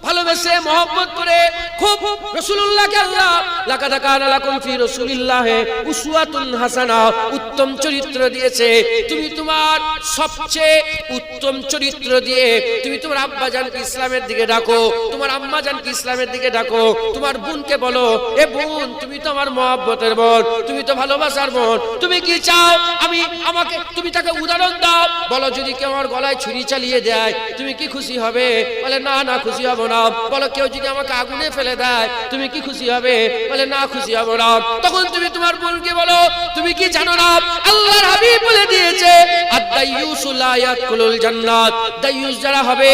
ভালোবেসে মহব্বত করে, খুব রাসূলুল্লাহকে আল্লাহ লাকাদ কানা লাকুম ফি রাসূলিল্লাহি উসওয়াতুন হাসানাহ, উত্তম চরিত্র দিয়েছে। তুমি তোমার সবচেয়ে উত্তম চরিত্র দিয়ে তুমি তোমার আব্বা জানকে ইসলামের দিকে ডাকো, তোমার আম্মা জানকে ইসলামের দিকে ডাকো। তোমার বোনকে বলো, এ বোন, তুমি তো আমার মহব্বতের বোন, তুমি তো ভালোবাসার বোন, তুমি কি চাও আমাকে তুমি তাকে উদাহরণ দাও। বলো, যদি কেউ আমার গলায় ছুরি চালিয়ে দেয়, তুমি কি খুশি হবে? বলে, না খুশি হব না। বলো, কেউ যদি আমাকে আগুনে ফেলে দেয়, তুমি কি খুশি হবে? বলে, না খুশি হব না। তখন তুমি তোমার বোনকে বলো, তুমি কি জানো না, আল্লাহর হাবিব বলে দিয়েছে, আদ-দাইয়ুসু লা ইয়াদখুলুল জান্নাত, দাইয়ুস যারা হবে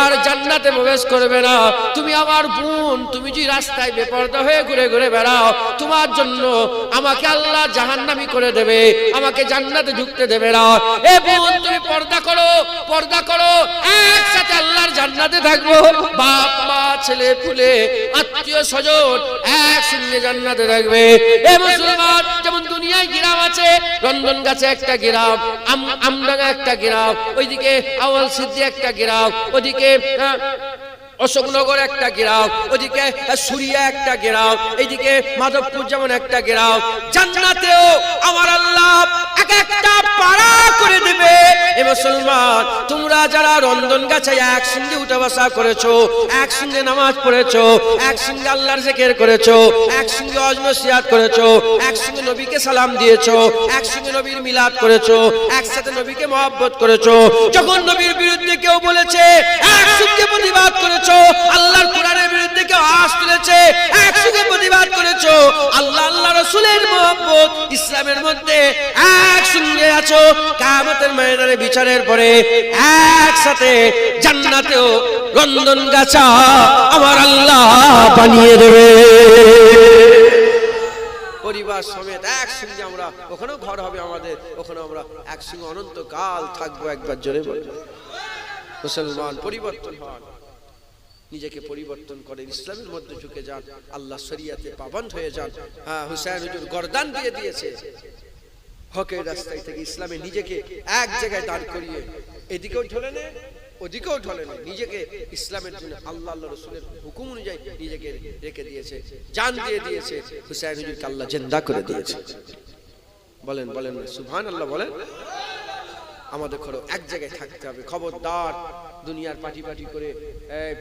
আর জান্নাতে প্রবেশ করবে না। তুমি আমার বোন, তুমি যে রাস্তায় বেপরদা হয়ে ঘুরে ঘুরে বেড়াও, তোমার জন্য আমাকে আল্লাহ জাহান্নামী করে দেবে, আমাকে জান্নাতে ঢুকতে দেবে না। এ বোন, তুমি পর্দা করো, একসাথে আল্লাহর জান্নাতে থাকবো। বাপ বাপ মা ছেলে পুলে আত্মীয় স্বজন একসঙ্গে জান্নাতে থাকবে। এ মুসলমান, যেমন দুনিয়ায় গ্রাম আছে, রন্ধন গাছে একটা গ্রাম, আমডাঙ্গা একটা গ্রাম, ওইদিকে আওয়াল সিদ্ধি একটা গ্রাম, ওদিকে অশোকনগর একটা গ্রাম, ওদিকে সুরিয়া একটা গ্রাম, এইদিকে মাধবপুর যেমন একটা গ্রাম। জান্নাতেও আমার আল্লাহ এক একটা পাড়া করে দেবে। এ মুসলমান, তোমরা যারা রন্ধন গাছে একসঙ্গে উঠা বসা করেছো, একসঙ্গে নামাজ পড়েছো, একসঙ্গে আল্লাহর জিকির করেছো, একসঙ্গে ওয়াজ নসিহত করেছো, একসঙ্গে নবীকে সালাম দিয়েছো, একসঙ্গে নবীর মিলাদ করেছো, একসাথে নবীকে মহব্বত করেছো, যখন নবীর বিরুদ্ধে কেউ বলেছে একসঙ্গে প্রতিবাদ করেছো, আল্লাহর কোরআনের বিরুদ্ধে কেউ আওয়াজ তুলেছে একসঙ্গে প্রতিবাদ করেছো, আল্লাহ আল্লাহ রাসূলের মহব্বত ইসলামের মধ্যে একসঙ্গে আছো, কিয়ামতের ময়দানে বিচারের পরে একসাথে জান্নাতেও রন্ধন গাছা আমার আল্লাহ বানিয়ে দেবে। পরিবার সমেত একসঙ্গে আমরা, ওখানেও ঘর হবে আমাদের, ওখানে আমরা একসঙ্গে অনন্তকাল থাকবো। একবার জোরে বলবো মুসলমান, পরিবর্তন হন, নিজেকে পরিবর্তন করেন, ইসলামের মধ্যে ঢুকে যান, আল্লাহ শরিয়াতে পাবন্দ হয়ে যান। হ্যাঁ, হুসাইন হুজুর গর্দান দিয়ে দিয়েছে হকের রাস্তায় থেকে ইসলামে নিজেকে এক জায়গায় দাঁড় করিয়ে এদিকেও ঢলে নে ওদিকেও ঢলে নে, নিজেকে ইসলামের জন্য আল্লাহ আল্লাহ রসুলের হুকুম অনুযায়ী নিজেকে রেখে দিয়েছে, জান দিয়ে দিয়েছে। হুসাইন হুজুরকে আল্লাহ জিন্দা করে দিয়েছে। বলেন বলেন সুবহানাল্লাহ বলেন। আমাদের ঘরে এক জায়গায় থাকতে হবে। খবরদার দুনিয়ার পার্টি পার্টি করে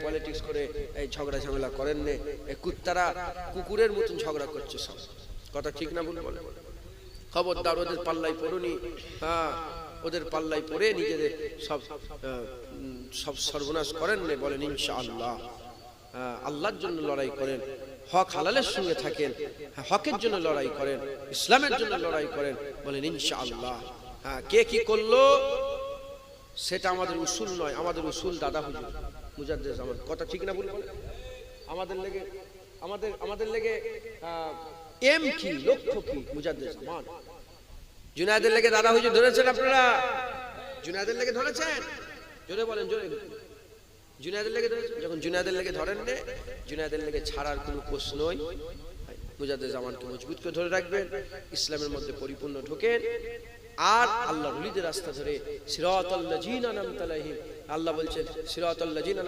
পলিটিক্স করে এই ঝগড়া ঝামেলা করেন নে। এই কুত্তারা কুকুরের মতন ঝগড়া করছে, সব কথা ঠিক না ভুল বলে? খবরদার ওদের পাল্লাই পড়ুনি। হ্যাঁ, ওদের পাল্লাই পড়ে নিজেদের সব সব সর্বনাশ করেন নে। বলেন ইনশাআল্লাহ। আল্লাহর জন্য লড়াই করেন, হক হালালের সঙ্গে থাকেন, হকের জন্য লড়াই করেন, ইসলামের জন্য লড়াই করেন। বলেন ইনশাআল্লাহ। হ্যাঁ, কে কি করলো সেটা আমাদের উসুল নয়, আমাদের উসুল দাদা হুজুর মুজাদ্দেদ জামান। কথা ঠিক না ভুল বলে? আমাদের লেগে এম কি, লক্ষ্য কি? মুজাদ্দেদ জামান। জুনায়েদের লেগে দাদা হুজুর ধরেছেন আপনারা? জুনায়েদের লেগে ধরেছেন? জোরে বলেন, জোরে। জুনায়েদের লেগে ধরেছেন? যখন জুনায়েদের লেগে ধরেন নে, জুনায়েদের লেগে ছাড়ার কোনো প্রশ্নই। মুজাদ্দেদ জামানকে মজবুত করে ধরে রাখবেন, ইসলামের মধ্যে পরিপূর্ণ ঢোকেন, আর আল্লাহ ওলিদের রাস্তা ধরে সিরাতাল লাযিনা আনআমতা আলাইহিম। আল্লাহ বলছেন সিরাতাল লাযিনা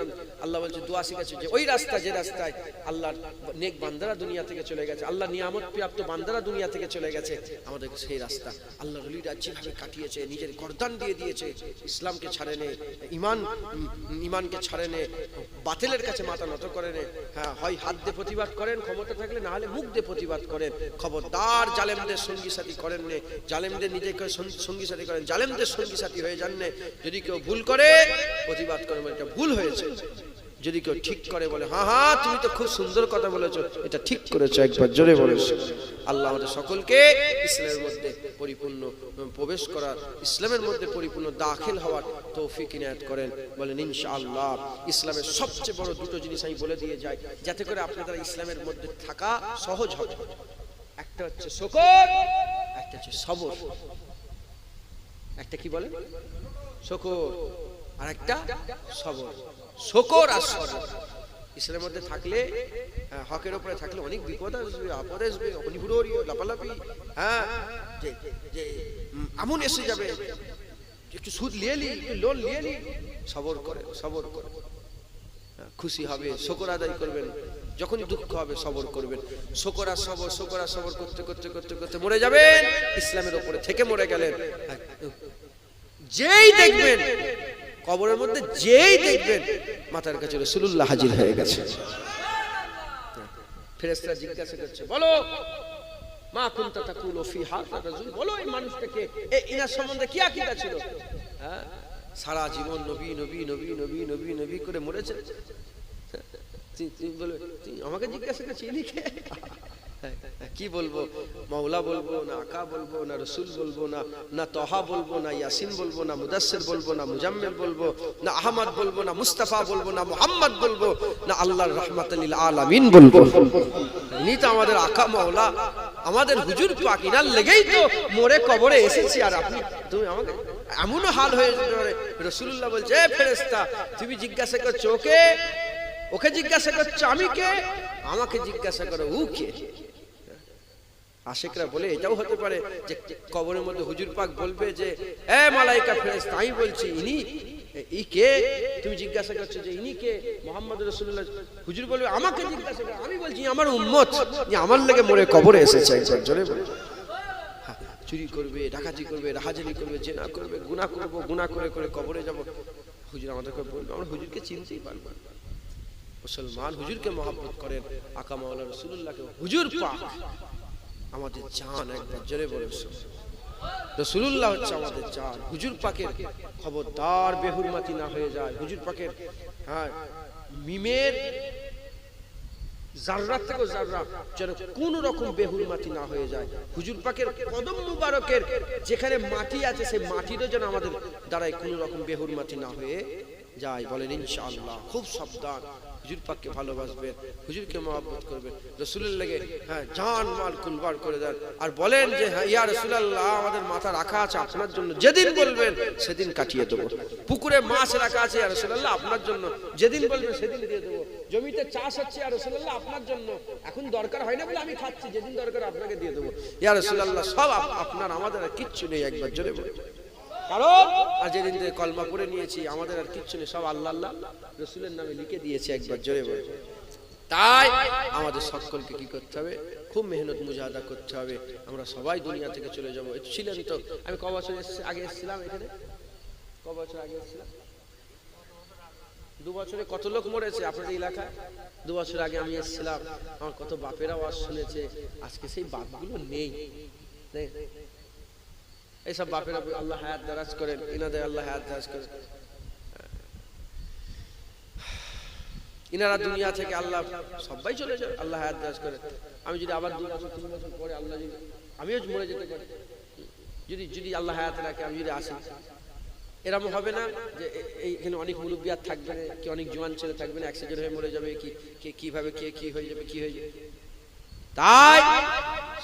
আল্লাহ বলছেন দোয়া শিখাচ্ছে যে ওই রাস্তা, যে রাস্তায় আল্লাহর নেক বান্দারা দুনিয়া থেকে চলে গেছে, আল্লাহ নিয়ামত প্রাপ্ত বান্দারা দুনিয়া থেকে চলে গেছে, আমাদেরকে সেই রাস্তা আল্লাহ ওলিরা যেভাবে কাটিয়েছে, নিজের গর্দান দিয়ে দিয়েছে, ইসলামকে ছাড়ে নে, ইমানকে ছাড়ে নে, বাতিলের কাছে মাথা নত করে নে। হ্যাঁ, হয় হাত দিয়ে প্রতিবাদ করেন ক্ষমতা থাকলে, না হলে মুখ দিয়ে প্রতিবাদ করেন। খবরদার জালেমদের সঙ্গী সাথী করেন নে, জালেমদের নিজেকে সঙ্গী সাথী করেন, জালেমদের সঙ্গী সাথী হয়ে যান নে। যদি কেউ ভুল করে প্রতিবাদ করে, এটা ভুল হয়েছে। যদি কেউ ঠিক করে বলে হ্যাঁ হ্যাঁ তুমি তো খুব সুন্দর কথা বলেছো, এটা ঠিক করেছো, একবার জোরে বলেছো। আল্লাহ আমাদের সকলকে ইসলামের মধ্যে পরিপূর্ণ প্রবেশ করার, ইসলামের মধ্যে পরিপূর্ণ দাখিল হওয়ার তৌফিক ইনায়াত করেন। বলেন ইনশাআল্লাহ। ইসলামের সবচেয়ে বড় দুটো জিনিস আমি বলে দিয়ে যাই, যাতে করে আপনাদের ইসলামের মধ্যে থাকা সহজ হবে। একটা হচ্ছে শুকর, একটা হচ্ছে সবর। একটা কি বলে? শুকর, আর একটা সবর। শুকর আর সবর ইসলামের মধ্যে থাকলে, হকের উপরে থাকলে অনেক বিপদ আসবে, আপদ আসবে, অনিহুড়ি লাপালাপি, হ্যাঁ, যে আমন এসে যাবে, একটু সুদ নিয়ে নি, একটু লোন নিয়ে নি। সবর করে, সবর করে, খুশি হবে, শুকর আদায় করবেন। যখনই দুঃখ হবে সবর করবেন। শুকর আর সবর, শুকর আর সবর করতে করতে করতে করতে মরে যাবেন, ইসলামের উপরে থেকে মরে গেলেন। যেই দেখবেন কবরের মধ্যে, যেই দেখবেন মাথার কাছে রাসূলুল্লাহ হাজির হয়ে গেছে, ফেরেশতারা জিজ্ঞাসা করছে, বলো মা কুনতা তাকুলু ফি হাযা রাজুল, বলো এই মানুষটাকে, এনার সম্বন্ধে কি আকীদা ছিল? হ্যাঁ, সারা জীবন নবী নবী নবী নবী নবী নবী করে মরেছে। আমাকে জিজ্ঞাসা করছে ইনি কে? কি বলবো? মাওলা বলবো না, আকা বলবো না, রসুল বলবো না, না তহা বলবো না, ইয়াসিন বলবো না, মুদাসসির বলবো না, মুজাম্মিল বলবো না, আহমদ বলবো না, মুস্তাফা বলবো না, মুহাম্মদ বলবো না, আল্লাহর রাহমাতুল লিল আলামিন বলবো। ইনি তো আমাদের আকা মাওলা, আমাদের হুজুর পাক, ইনার লেগেই তো মরে কবরে এসেছি। আর আপনি, তুমি আমাকে এমনও হাল হয়ে যাবে। রাসূলুল্লাহ বলছে, এ ফেরেশতা, তুমি জিজ্ঞাসা করছো ওকে, ওকে জিজ্ঞাসা করছে আমি কে, আমাকে জিজ্ঞাসা করো ও কে। আশিকরা বলে এটাও হতে পারে যে কবরের মধ্যে হুজুর পাক বলবে যে এ মালাইকা ফেরেশতা আমি বলছি ইনি ই কে, তুমি জিজ্ঞাসা করছো যে ইনি কে মুহাম্মদ রাসূলুল্লাহ। হুজুর বলবে আমাকে জিজ্ঞাসা করো, আমি বলছি আমার উম্মত, যে আমার লেগে মরে কবরে এসেছে। একবার জোরে বলে। চুরি করবে, ডাকাতি করবে, রাহাজানি করবে, জেনা করবে, গুনাহ করব, গুনাহ করে করে কবরে যাব। হুজুর আমাদেরকে বলবে, আমরা হুজুরকে চিনতেই পারবো না। মুসলমান হুজুরকে মহব্বত করেন, আকা মাওলানা রাসূলুল্লাহকে হুজুর পাক আমাদের জান। একবার জোরে বলে রাসূলুল্লাহ হচ্ছে আমাদের জান। হুজুর পাকের খবরদার বেহুরমাতি না হয়ে যায়। হুজুর পাকের মিমের জাররা থেকে জাররা যেন কোন রকম বেহুরমাতি না হয়ে যায়। হুজুর পাকের কদম মুবারকের যেখানে মাটি আছে সেই মাটিরও যেন আমাদের দ্বারাই কোন রকম বেহুরমাতি না হয়ে যায়। বলেন ইনশাআল্লাহ। খুব সাবধান, হুজুর পাককে ভালোবাসবেন, হুজুরকে মহব্বত করবেন, রাসূলের লেগে জান মাল কুরবান করে দেন। আর বলেন যে হ্যাঁ ইয়া রাসূলুল্লাহ আমাদের মাথা রাখা আছে আপনার জন্য, যেদিন বলবেন সেদিন কাটিয়ে দেব। পুকুরে মাছ রাখা আছে ইয়া রাসূলুল্লাহ আপনার জন্য, যেদিন বলবেন সেদিন দিয়ে দেব। জমিতে চাষ হচ্ছে ইয়া রাসূলুল্লাহ আপনার জন্য, এখন দরকার হয় না বলে আমি খাচ্ছি, যেদিন দরকার আপনাকে দিয়ে দেব ইয়া রাসূলুল্লাহ। সব আপনার, আমাদের আর কিচ্ছু নেই। একবার জোরে বলুন। কারণ আর যেদিন থেকে কলমা পড়ে নিয়েছি আমাদের আর কিচ্ছু নেই, সব আল্লাহ আল্লাহ রাসূলের নামে লিখে দিয়েছে। একবার জোরে বলে। তাই আমাদের সকলকে কি করতে হবে, খুব মেহনত মুজাহাদা করতে হবে। আমরা সবাই দুনিয়া থেকে চলে যাব। ছিলেন তো, আমি ক বছর আগে এসেছিলাম এখানে, ক বছর আগে এসেছিলাম, 2 বছরে কত লোক মরেছে আপনাদের এলাকায়। 2 বছর আগে আমি এসেছিলাম, আমার কত বাপের আওয়াজ শুনেছে। আজকে সেই বাপগুলো নেই। এইসব বাপেরা আল্লাহ হায়াত দারাজ করেন, ইনাদের আল্লাহ হায়াত দারাজ করেন। ইনারা দুনিয়া থেকে আল্লাহ সবাই চলে যায়, আল্লাহ হায়াত দারাজ করেন। আমি যদি আবার 2 বছর 3 বছর পরে আল্লাহ যদি আমিও মরে যেতে পারি, যদি আল্লাহ হায়াত রাখে আমি যদি আসি, এরকম হবে না যে এইখানে অনেক মুরব্বিয়াত থাকবে না, কি অনেক জোয়ান ছেলে থাকবে না, অ্যাক্সিডেন্ট হয়ে মরে যাবে, কি কিভাবে কে কি হয়ে যাবে, কি হয়ে যাবে। তাই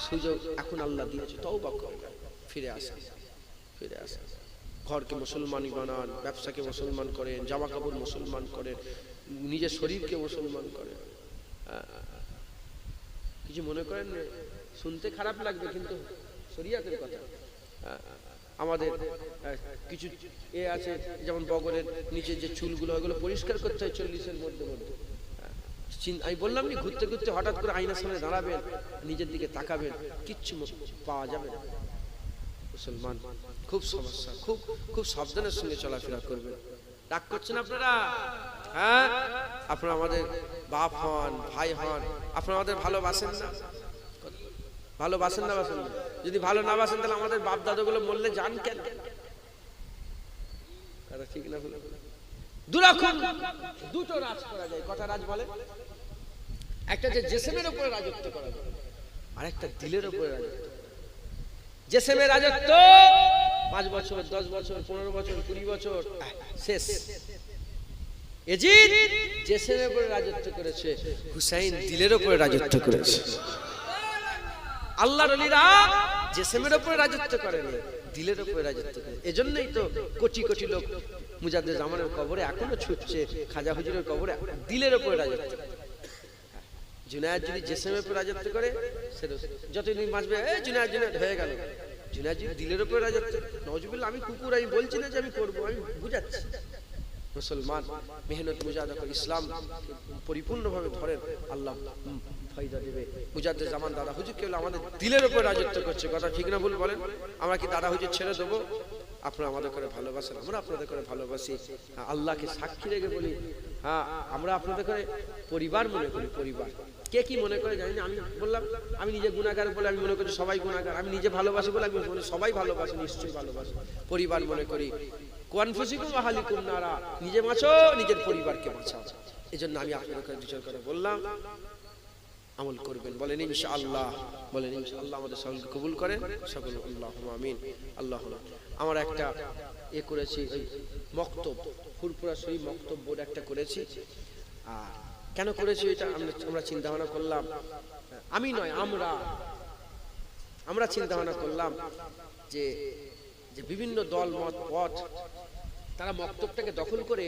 সুযোগ এখন আল্লাহ দিয়েছে, তওবা করবেন, ফিরে আসেন, ফিরে আসেন। ঘরকে মুসলমানি বানান, ব্যবসাকে মুসলমান করেন, জামা কাপড় মুসলমান করেন, নিজের শরীরকে মুসলমান করেন। কিছু মনে করেন, শুনতে খারাপ লাগবে কিন্তু শরীয়তের কথা। আমাদের কিছু আছে, যেমন বগলের নিচে যে চুলগুলো ওগুলো পরিষ্কার করতে হয় 40-এর মধ্যে মধ্যে। আমি বললাম নি, ঘুরতে ঘুরতে হঠাৎ করে আয়নার সামনে দাঁড়াবেন, নিজের দিকে তাকাবেন, কিচ্ছু পাওয়া যাবে না। মুসলমান খুব সমস্যা, খুব খুব সাবধানের সঙ্গে চলাফেরা করবেন। রাগ করছেন আপনারা? হ্যাঁ, আপনারা আমাদের বাপ হন, ভাই হন, আপনারা আমাদের ভালোবাসেন না? ভালোবাসেন না? বাসেন না? যদি ভালো না বাসেন তাহলে আমাদের বাপ দাদাগুলো মরলে যান কেন? ঠিক না? দুরকম দুটো রাজ করা যায়। কটা রাজ বলে? একটা যে জেসেমের উপরে রাজত্ব করা যায়, আর একটা দিলের উপরে রাজত্ব। জেসেমের রাজত্ব 5 বছর, 10 বছর, 15 বছর, 20 বছর, শেষ। এজিদ জেসেমের উপরে রাজত্ব করেছে, হুসাইন দিলের উপরে রাজত্ব করেছে। আল্লাহর ওলিরা জেসেমের উপরে রাজত্ব করেন, দিলের উপরে রাজত্ব করে। এজন্যই তো কোটি কোটি লোক মুজাদ্দেদ জামানের কবরে এখনো ছুটছে, খাজা হুজুরের কবরে দিলের উপরে রাজত্ব। জুনায়েদ যদি জেসেমের উপরে রাজত্ব করে, সেটা যতদিন বাঁচবে জুনায়েদ জুনায়েদ হয়ে গেল। জুনায়েদ যদি দিলের উপরে রাজত্ব, নওয়াজুবিল্লাহ, আমি কুকুর, আমি বলছি না যে আমি করবো, আমি বুঝাচ্ছি। মুসলমান মেহনত মুজাহাদা করে ইসলাম পরিপূর্ণভাবে ধরেন, আল্লাহ ফায়দা দেবে। মুজাদ্দেদ জামান দাদা হুজুর কেবল আমাদের দিলের উপর রাজত্ব করছে। কথা ঠিক না ভুল বলেন? আমরা কি দাদা হুজুর ছেড়ে দেবো? আপনারা আমাদের করে ভালোবাসেন, আমরা আপনাদের করে ভালোবাসি। আল্লাহকে সাক্ষী রেখে বলি, হ্যাঁ আমরা আপনাদের করে পরিবার মনে করি। পরিবার কে কি মনে করে জানি না। আমি বললাম আমি নিজে গুনাহগার বলে আমি মনে করি সবাই গুনাহগার, আমি নিজে ভালোবাসি বলে আমি বলি সবাই ভালোবাসে, নিশ্চয়ই ভালোবাসে। পরিবার মনে করি। কুনফুসিকুম ওয়া আহলিকুম নারা, নিজে বাঁচো, নিজের পরিবারকে বাঁচাও। এজন্য আমি আপনাদের করে বিচার করে বললাম, আমল করবেন। বলেন ইনশাআল্লাহ, বলেন ইনশাআল্লাহ। আমাদের সকলকে কবুল করেন সকল, আল্লাহুম্মা আমিন। আল্লাহ আমার একটা করেছি, ওই মক্তব, ফুরফুরা শরীফ মক্তব বোর্ড একটা করেছি। আর কেন করেছি এটা আমরা চিন্তা ভাবনা করলাম, আমি নয় আমরা চিন্তা ভাবনা করলাম যে বিভিন্ন দল মত পথ তারা মক্তবটাকে দখল করে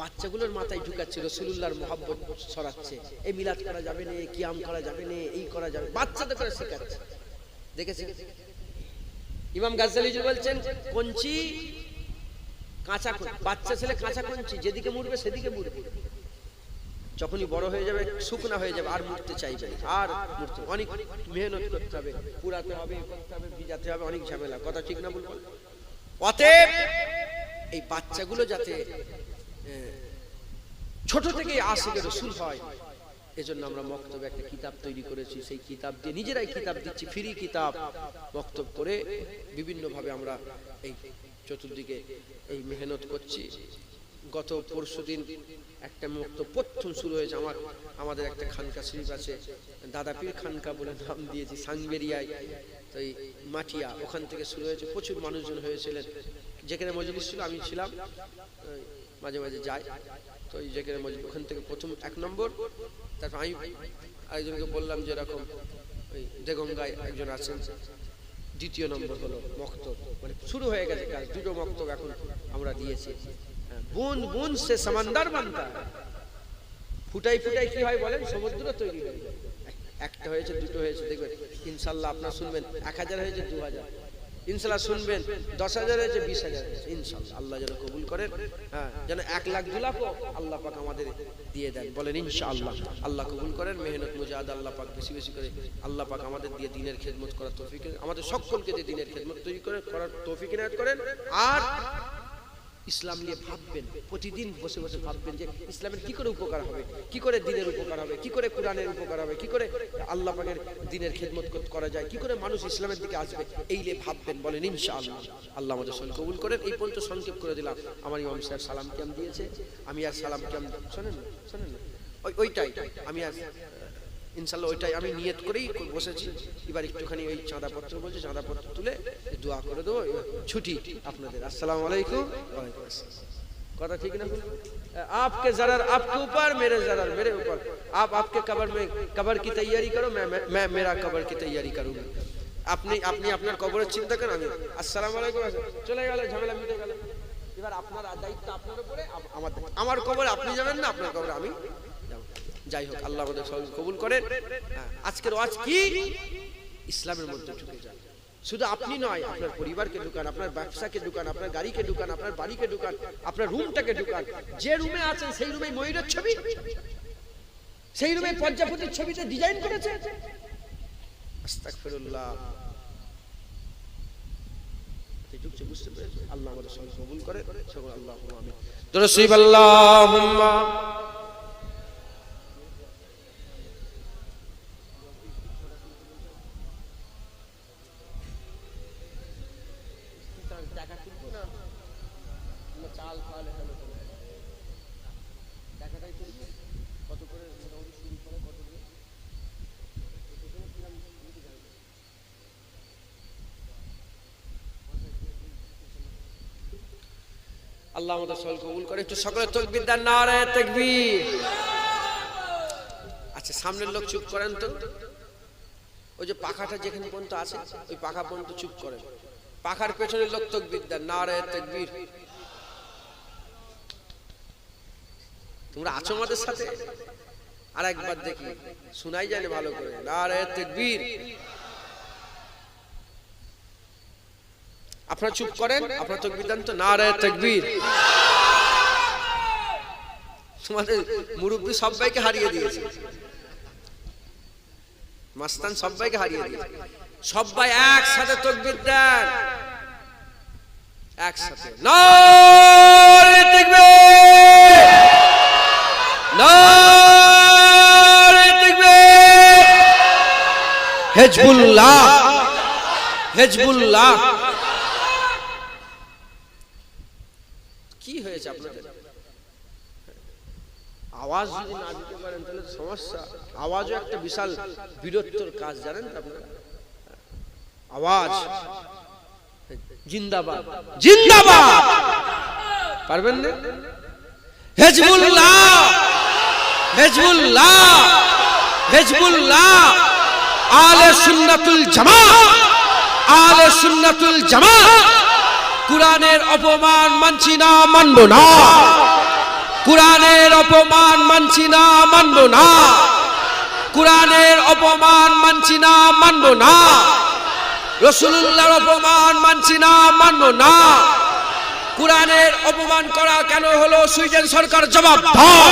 বাচ্চাগুলোর মাথায় ঢুকাচ্ছে রাসূলুল্লাহর মহব্বত ছড়াচ্ছে, এই মিলাদ করা যাবে না, কিয়াম করা যাবে না, এই করা যাবে, বাচ্চাদের করে শেখাচ্ছে। দেখেছেন ইমাম গাজ্জালী জি বলছেন কঞ্চি কাঁচা, বাচ্চা ছেলে কাঁচা কঞ্চি, যেদিকে মুড়বে সেদিকে মুড়বে, যখনই বড় হয়ে যাবে শুকনা হয়ে যাবে আর মুড়তে চাইবে না, আর মুড়তে অনেক মেহনত করতে হবে, পুরাতে হবে, করতে হবে, ভিজাতে হবে, অনেক ঝামেলা। কথা ঠিক না বলবো? অতএব এই বাচ্চাগুলো যাতে ছোট থেকে আশিকে রাসূল হয়, এজন্য আমরা মক্তবে একটা কিতাব তৈরি করেছি। সেই কিতাব দিয়ে নিজেরাই কিতাব দিচ্ছি, ফ্রি কিতাব মক্তব করে বিভিন্নভাবে আমরা এই চতুর্দিকে এই মেহনত করছি। গত পরশুদিন একটা মক্তব প্রথম শুরু হয়েছে, আমাদের একটা খানকা শরীফ আছে, দাদাপীর খানকা বলে নাম দিয়েছি, সাংবেরিয়ায়, তো এই মাটিয়া, ওখান থেকে শুরু হয়েছে। প্রচুর মানুষজন হয়েছিলেন, যেখানে মজলিস ছিল আমি ছিলাম, মাঝে মাঝে যাই, তো এই যেখানে মজলিস ওখান থেকে প্রথম 1 নম্বর। তারপর আমি আরেকজনকে বললাম যে এরকম ওই দেগঙ্গায় একজন আছেন, 2য় নম্বর হলো মক্তব, মানে শুরু হয়ে গেছে কাজ, 2টো মক্তব এখন আমরা দিয়েছি। বুন বুন সে সমন্দর বানতা, ফুটাই ফুটাই কি হয় বলেন, সমুদ্র তৈরি হয়ে যায়। একটা হয়েছে, 2টো হয়েছে, দেখবেন ইনশাআল্লাহ আপনারা শুনবেন 1000 হয়েছে, 2000 ইনশাআল্লাহ শুনবেন, 10,000 হয়েছে, 20,000 হয়েছে ইনশাআল্লাহ। আল্লাহ যেন কবুল করেন, হ্যাঁ, যেন 1 লাখ 2 লাখ আল্লাহ পাক আমাদের দিয়ে দেন, বলেন ইনশাআল্লাহ। আল্লাহ কবুল করেন, মেহনত মুজাহাদা আল্লাহ পাক বেশি বেশি করে আল্লাহ পাক আমাদের দিয়ে দিনের খেদমত করার তৌফিক, আমাদের সকলকে দিয়ে দিনের খেদমত তৈরি করে করার তৌফিক ইনায়াত করেন। আর ইসলাম নিয়ে ভাববেন, প্রতিদিন বসে বসে ভাববেন যে ইসলামের কি করে উপকার হবে, কি করে দিনের উপকার হবে, কি করে কোরআনের উপকার হবে, কি করে আল্লাহ পাকের দিনের খেদমত করা যায়, কি করে মানুষ ইসলামের দিকে আসবে, এই নিয়ে ভাববেন, বলেন ইনশাআল্লাহ। আল্লাহ আমাদের সঙ্গে কবুল করেন। এই পর্যন্ত সংক্ষেপ করে দিলাম। আমার ইমাম সাহেব সালাম কিয়াম দিয়েছে, আমি আর সালাম কিয়াম শোনেন না ওইটাই আমি আর ইনশাআল্লাহ ওইটাই আমি নিয়ত করেই বসেছি। এবার একটুখানি ওই চাঁদাপত্র বলছে, চাঁদাপত্র তুলে দোয়া করে দেবো, ছুটি আপনাদের। আসসালামু আলাইকুম। ওয়ালাইকুম আসসালাম। কথা ঠিক না? आपके जरर आपके ऊपर, मेरे जरर मेरे ऊपर। आप आपके कब्र की तैयारी करो, मैं मेरा कब्र की तैयारी करूंगा। আপনি আপনার কবরের চিন্তা করেন, আমি আসসালামু আলাইকুম চলে গেল, ঝামেলা মিটে গেল। এবার আপনার দায়িত্ব আপনার উপরে, আমার কবরে আপনি যাবেন না, আপনার কবরে আমি যাব। যাই হোক, আল্লাহ আমাদের সবাই কবুল করেন। আজকের ওয়াজ কি? ইসলামের মধ্যে ঢুকে যান। শুধু আপনি নয়, আপনার পরিবারকে ঢুকান, আপনার ব্যবসাকে ঢুকান, আপনার গাড়িকে ঢুকান, আপনার বাড়িকে ঢুকান, আপনার রুমটাকে ঢুকান। যে রুমে আছেন সেই রুমে ময়ূরের ছবি, সেই রুমে প্রজাপতির ছবিতে ডিজাইন করেছে। আস্তাগফিরুল্লাহ। বুঝতে পেরেছেন? আল্লাহ আমাদের সবাই কবুল করে। সকল আল্লাহুম্মা আমিন। দরুদ শরীফ আল্লাহুম্মা আল্লাহ আমাদের সকল কবুল করে। একটু সকলে তাকবীর দেন, নারে তাকবীর। আচ্ছা, সামনের লোক চুপ করেন তো। ওই যে পাখাটা যেখানে পর্যন্ত আছে, ওই পাখা পর্যন্ত চুপ করেন। পাখার পেছনের লোক তাকবীর দেন, নারে তাকবীর। তোমরা আছো আমাদের সাথে? আর একবার দেখি, শোনাই যায় না ভালো করে, নারে তাকবীর। আপনারা চুপ করেন, আপনারা তাকবীর দেন তো, নারে তাকবীর। তোমাদের মুরব্বী সবাইকে হারিয়ে দিয়েছে, মাস্তান সবাইকে হারিয়ে দিয়েছে। সবাই একসাথে তাকবীর দেন, একসাথে, নারে তাকবীর, নারে তাকবীর। Hezbollah, Hezbollah. কি হয়েছে আপনাদের? আওয়াজ যদি না দিতে পারেন তাহলে সমস্যা। আওয়াজও একটা বিশাল বীরত্বর কাজ, জানেন তো আপনারা? আওয়াজ জিন্দাবাদ, জিন্দাবাদ। পারবেন না? Hezbollah, Hezbollah, Hezbollah. আলে সুন্নাতুল জামাত, আলে সুন্নাতুল জামাত। কুরআনের অপমান মানছি না, মানব না। কুরআনের অপমান মানছি না, মানবো না। কুরআনের অপমান মানছি না, মানবো না। রাসূলুল্লাহর অপমান মানছি না, মানবো না। কুরআনের অপমান করা কেন হলো, সুইডেন সরকার জবাব দাও।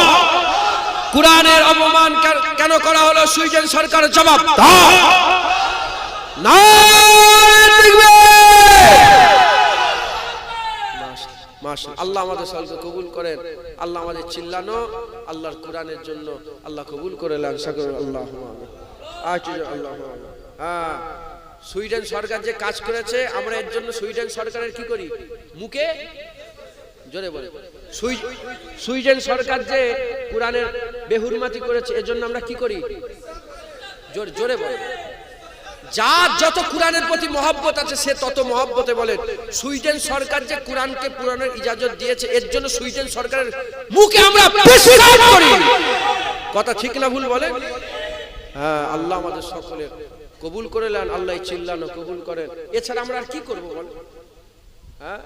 কুরআনের অপমান কেন করা হলো, সুইডেন সরকার জবাব দাও। আল্লাহ আমাদের সলকে কবুল করেন। আল্লাহ আমাদের চিল্লানো আল্লাহর কোরআনের জন্য আল্লাহ কবুল করে নেন। আল্লাহুম্মা আমিন। হ্যাঁ, সুইডেন সরকার যে কাজ করেছে, আমরা এর জন্য সুইডেন সরকারের কি করি, মুখে জোরে বলে। সুইডেন সরকার যে কোরআনের বেহুরমাতি করেছে, এর জন্য আমরা কি করি, জোরে বলে। যার যত কোরআনের প্রতি মহব্বত আছে সে তত মহব্বতে বলেন সুইডেন সরকার যে কোরআনকে পুরানোর ইজাজত দিয়েছে, এর জন্য সুইডেন সরকারের মুখে আমরা বিশ্বাস করি। কথা ঠিক না ভুল বলেন? হ্যাঁ, আল্লাহ আমাদের সকলের কবুল করে নেন। আল্লাহ চিল্লানো কবুল করেন। এছাড়া আমরা আর কি করবো বল? হ্যাঁ,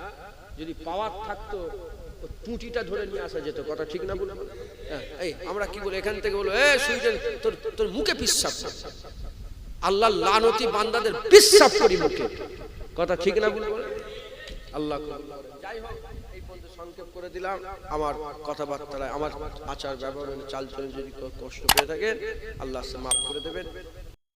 যদি পাওয়ার থাকতো পুঁটিটা ধরে নিয়ে আসা যেত। কথা ঠিক না ভুল? হ্যাঁ, এই আমরা কি বলি এখান থেকে বলো, সুইডেন তোর মুখে পিসাব। আল্লাহ লানতি বান্দাদের পিসাব করি মুখে। কথা ঠিক না ভুল বলে? আল্লাহ যাই হোক, এই পর্যন্ত সংক্ষেপ করে দিলাম। আমার কথাবার্তায়, আমার আচার ব্যবহার, চাল চলন যদি কষ্ট পেয়ে থাকেন আল্লাহ মাফ করে দেবেন।